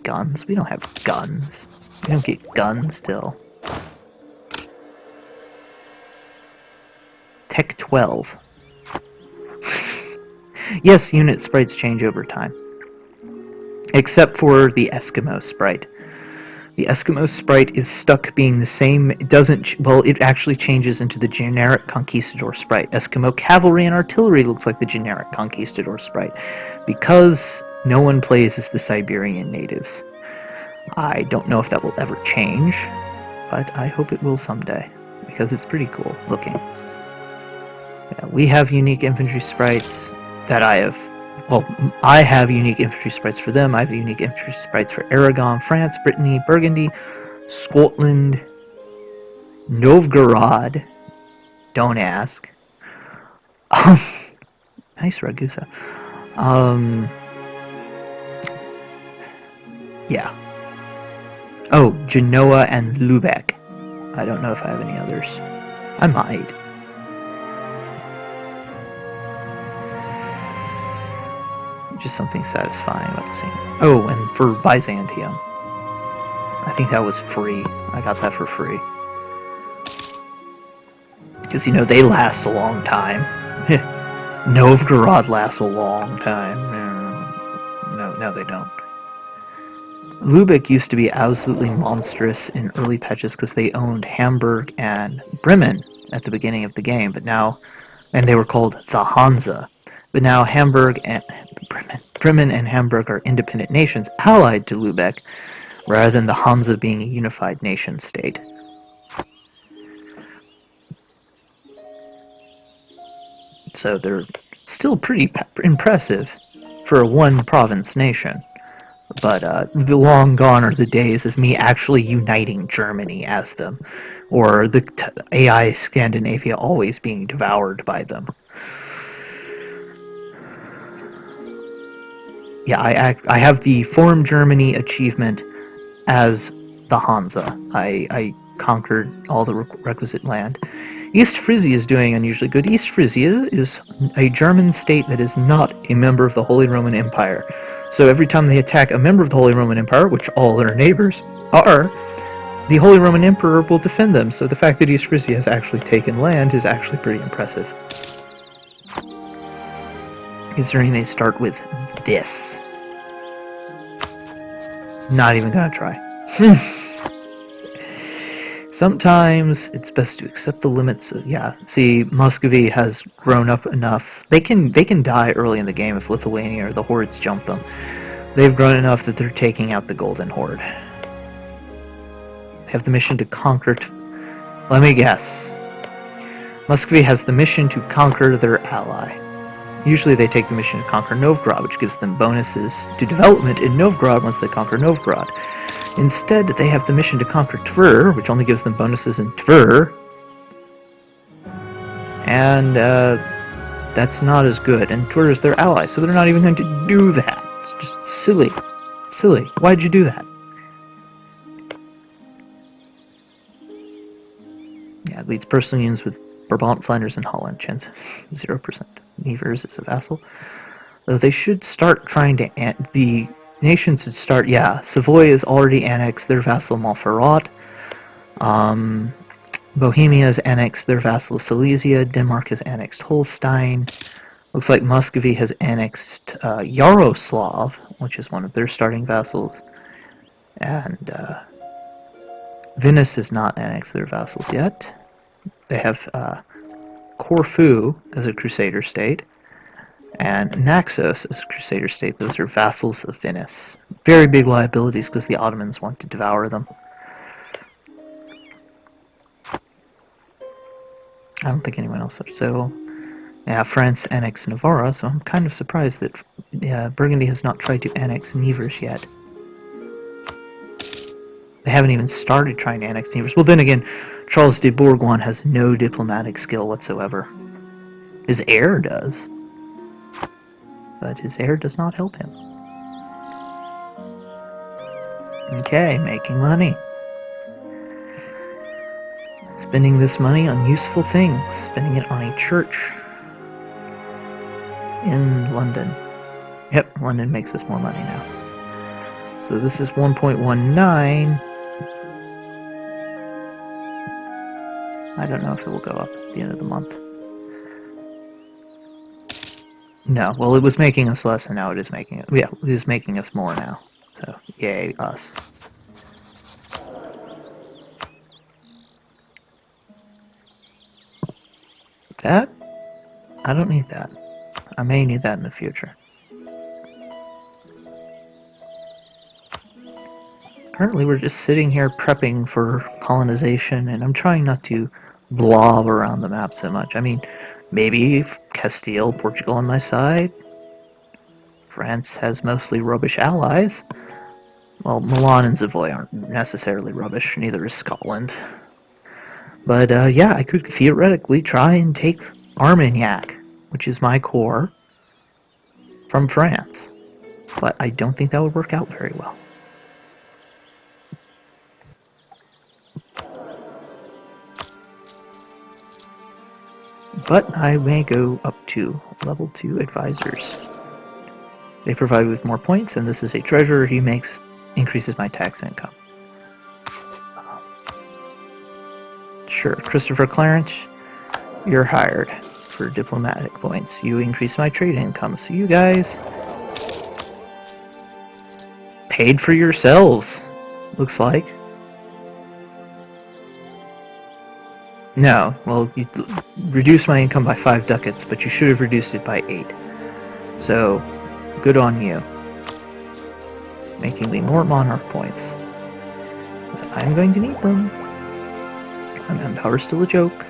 Guns? We don't have guns. We don't get guns still. Tech 12. Yes, unit sprites change over time. Except for the Eskimo sprite. The Eskimo sprite is stuck being the same. It doesn't. Well, it actually changes into the generic Conquistador sprite. Eskimo cavalry and artillery looks like the generic Conquistador sprite. Because no one plays as the Siberian natives. I don't know if that will ever change, but I hope it will someday. Because it's pretty cool looking. Yeah, we have unique infantry sprites that I have. Well, I have unique infantry sprites for them. I have unique infantry sprites for Aragon, France, Brittany, Burgundy, Scotland, Novgorod. Don't ask. Nice Ragusa. Yeah. Oh, Genoa and Lubeck. I don't know if I have any others. I might. Just something satisfying about seeing. Oh, and for Byzantium. I think that was free. I got that for free. Because, you know, they last a long time. Novgorod lasts a long time. No, they don't. Lubeck used to be absolutely monstrous in early patches because they owned Hamburg and Bremen at the beginning of the game, but now, and they were called the Hansa. But now Hamburg and Bremen and Hamburg are independent nations allied to Lubeck, rather than the Hansa being a unified nation-state. So they're still pretty impressive for a one-province nation. But the long gone are the days of me actually uniting Germany as them, or the AI Scandinavia always being devoured by them. Yeah, I have the Form Germany achievement as the Hansa. I conquered all the requisite land. East Frisia is doing unusually good. East Frisia is a German state that is not a member of the Holy Roman Empire. So every time they attack a member of the Holy Roman Empire, which all their neighbors are, the Holy Roman Emperor will defend them. So the fact that East Frisia has actually taken land is actually pretty impressive. Considering they start with this. Not even gonna try. Sometimes it's best to accept the limits of, yeah, see, Muscovy has grown up enough. They can die early in the game if Lithuania or the Hordes jump them. They've grown enough that they're taking out the Golden Horde. They have the mission to conquer... Let me guess. Muscovy has the mission to conquer their ally. Usually they take the mission to conquer Novgorod, which gives them bonuses to development in Novgorod once they conquer Novgorod. Instead, they have the mission to conquer Tver, which only gives them bonuses in Tver. And that's not as good. And Tver is their ally, so they're not even going to do that. It's just silly. Silly. Why'd you do that? Yeah, it leads personal unions with Brabant, Flanders, and Holland. Chance 0%. Nevers is a vassal. Though they should start trying to... the nations should start... Yeah, Savoy is already annexed their vassal Montferrat. Bohemia has annexed their vassal of Silesia. Denmark has annexed Holstein. Looks like Muscovy has annexed Yaroslav, which is one of their starting vassals. And Venice has not annexed their vassals yet. They have Corfu as a crusader state, and Naxos as a crusader state. Those are vassals of Venice. Very big liabilities because the Ottomans want to devour them. I don't think anyone else does. So, yeah, France annexed Navarra, so I'm kind of surprised that Burgundy has not tried to annex Nevers yet. They haven't even started trying to annex Nevers. Well, then again, Charles de Bourgoin has no diplomatic skill whatsoever. His heir does. But his heir does not help him. Okay, making money. Spending this money on useful things. Spending it on a church in London. Yep, London makes us more money now. So this is 1.19. I don't know if it will go up at the end of the month. No, well, it was making us less, and now it is making it. Yeah, it is making us more now. So, yay, us. That? I don't need that. I may need that in the future. Currently, we're just sitting here prepping for colonization, and I'm trying not to blob around the map so much. I mean, maybe Castile, Portugal on my side. France has mostly rubbish allies. Well, Milan and Savoy aren't necessarily rubbish, neither is Scotland. But, yeah, I could theoretically try and take Armagnac, which is my core, from France. But I don't think that would work out very well. But I may go up to level 2 advisors. They provide with more points, and this is a treasurer. He increases my tax income. Sure, Christopher Clarence, you're hired for diplomatic points. You increase my trade income, so you guys paid for yourselves, looks like. No, well, you reduced my income by 5 ducats, but you should have reduced it by 8. So, good on you. Making me more monarch points. Because I'm going to need them. My manpower's still a joke.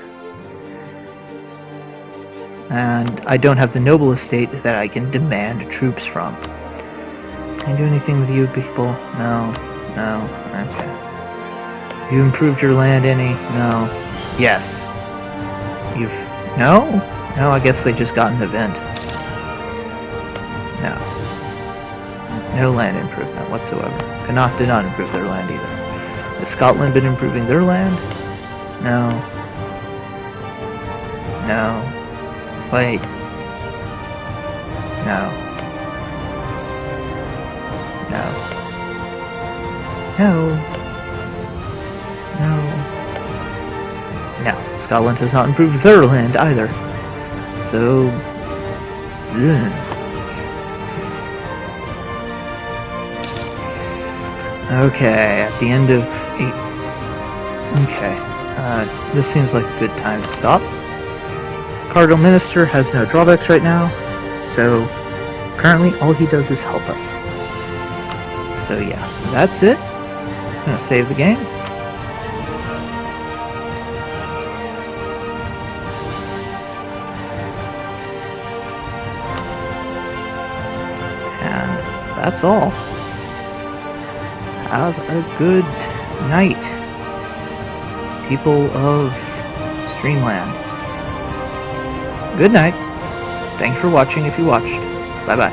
And I don't have the noble estate that I can demand troops from. Can I do anything with you people? No. No. Okay. Have you improved your land any? No. Yes. You've... No? No, I guess they just got an event. No. No land improvement whatsoever. Connacht did not improve their land either. Has Scotland been improving their land? No. No. Wait. No. No. No. No. No. Scotland has not improved their land either. So... ugh. Okay, at the end of 8... Okay. This seems like a good time to stop. Cardinal Minister has no drawbacks right now, so currently all he does is help us. So yeah, that's it. I'm gonna save the game. And that's all. Have a good night, people of Streamland. Good night. Thanks for watching if you watched. Bye-bye.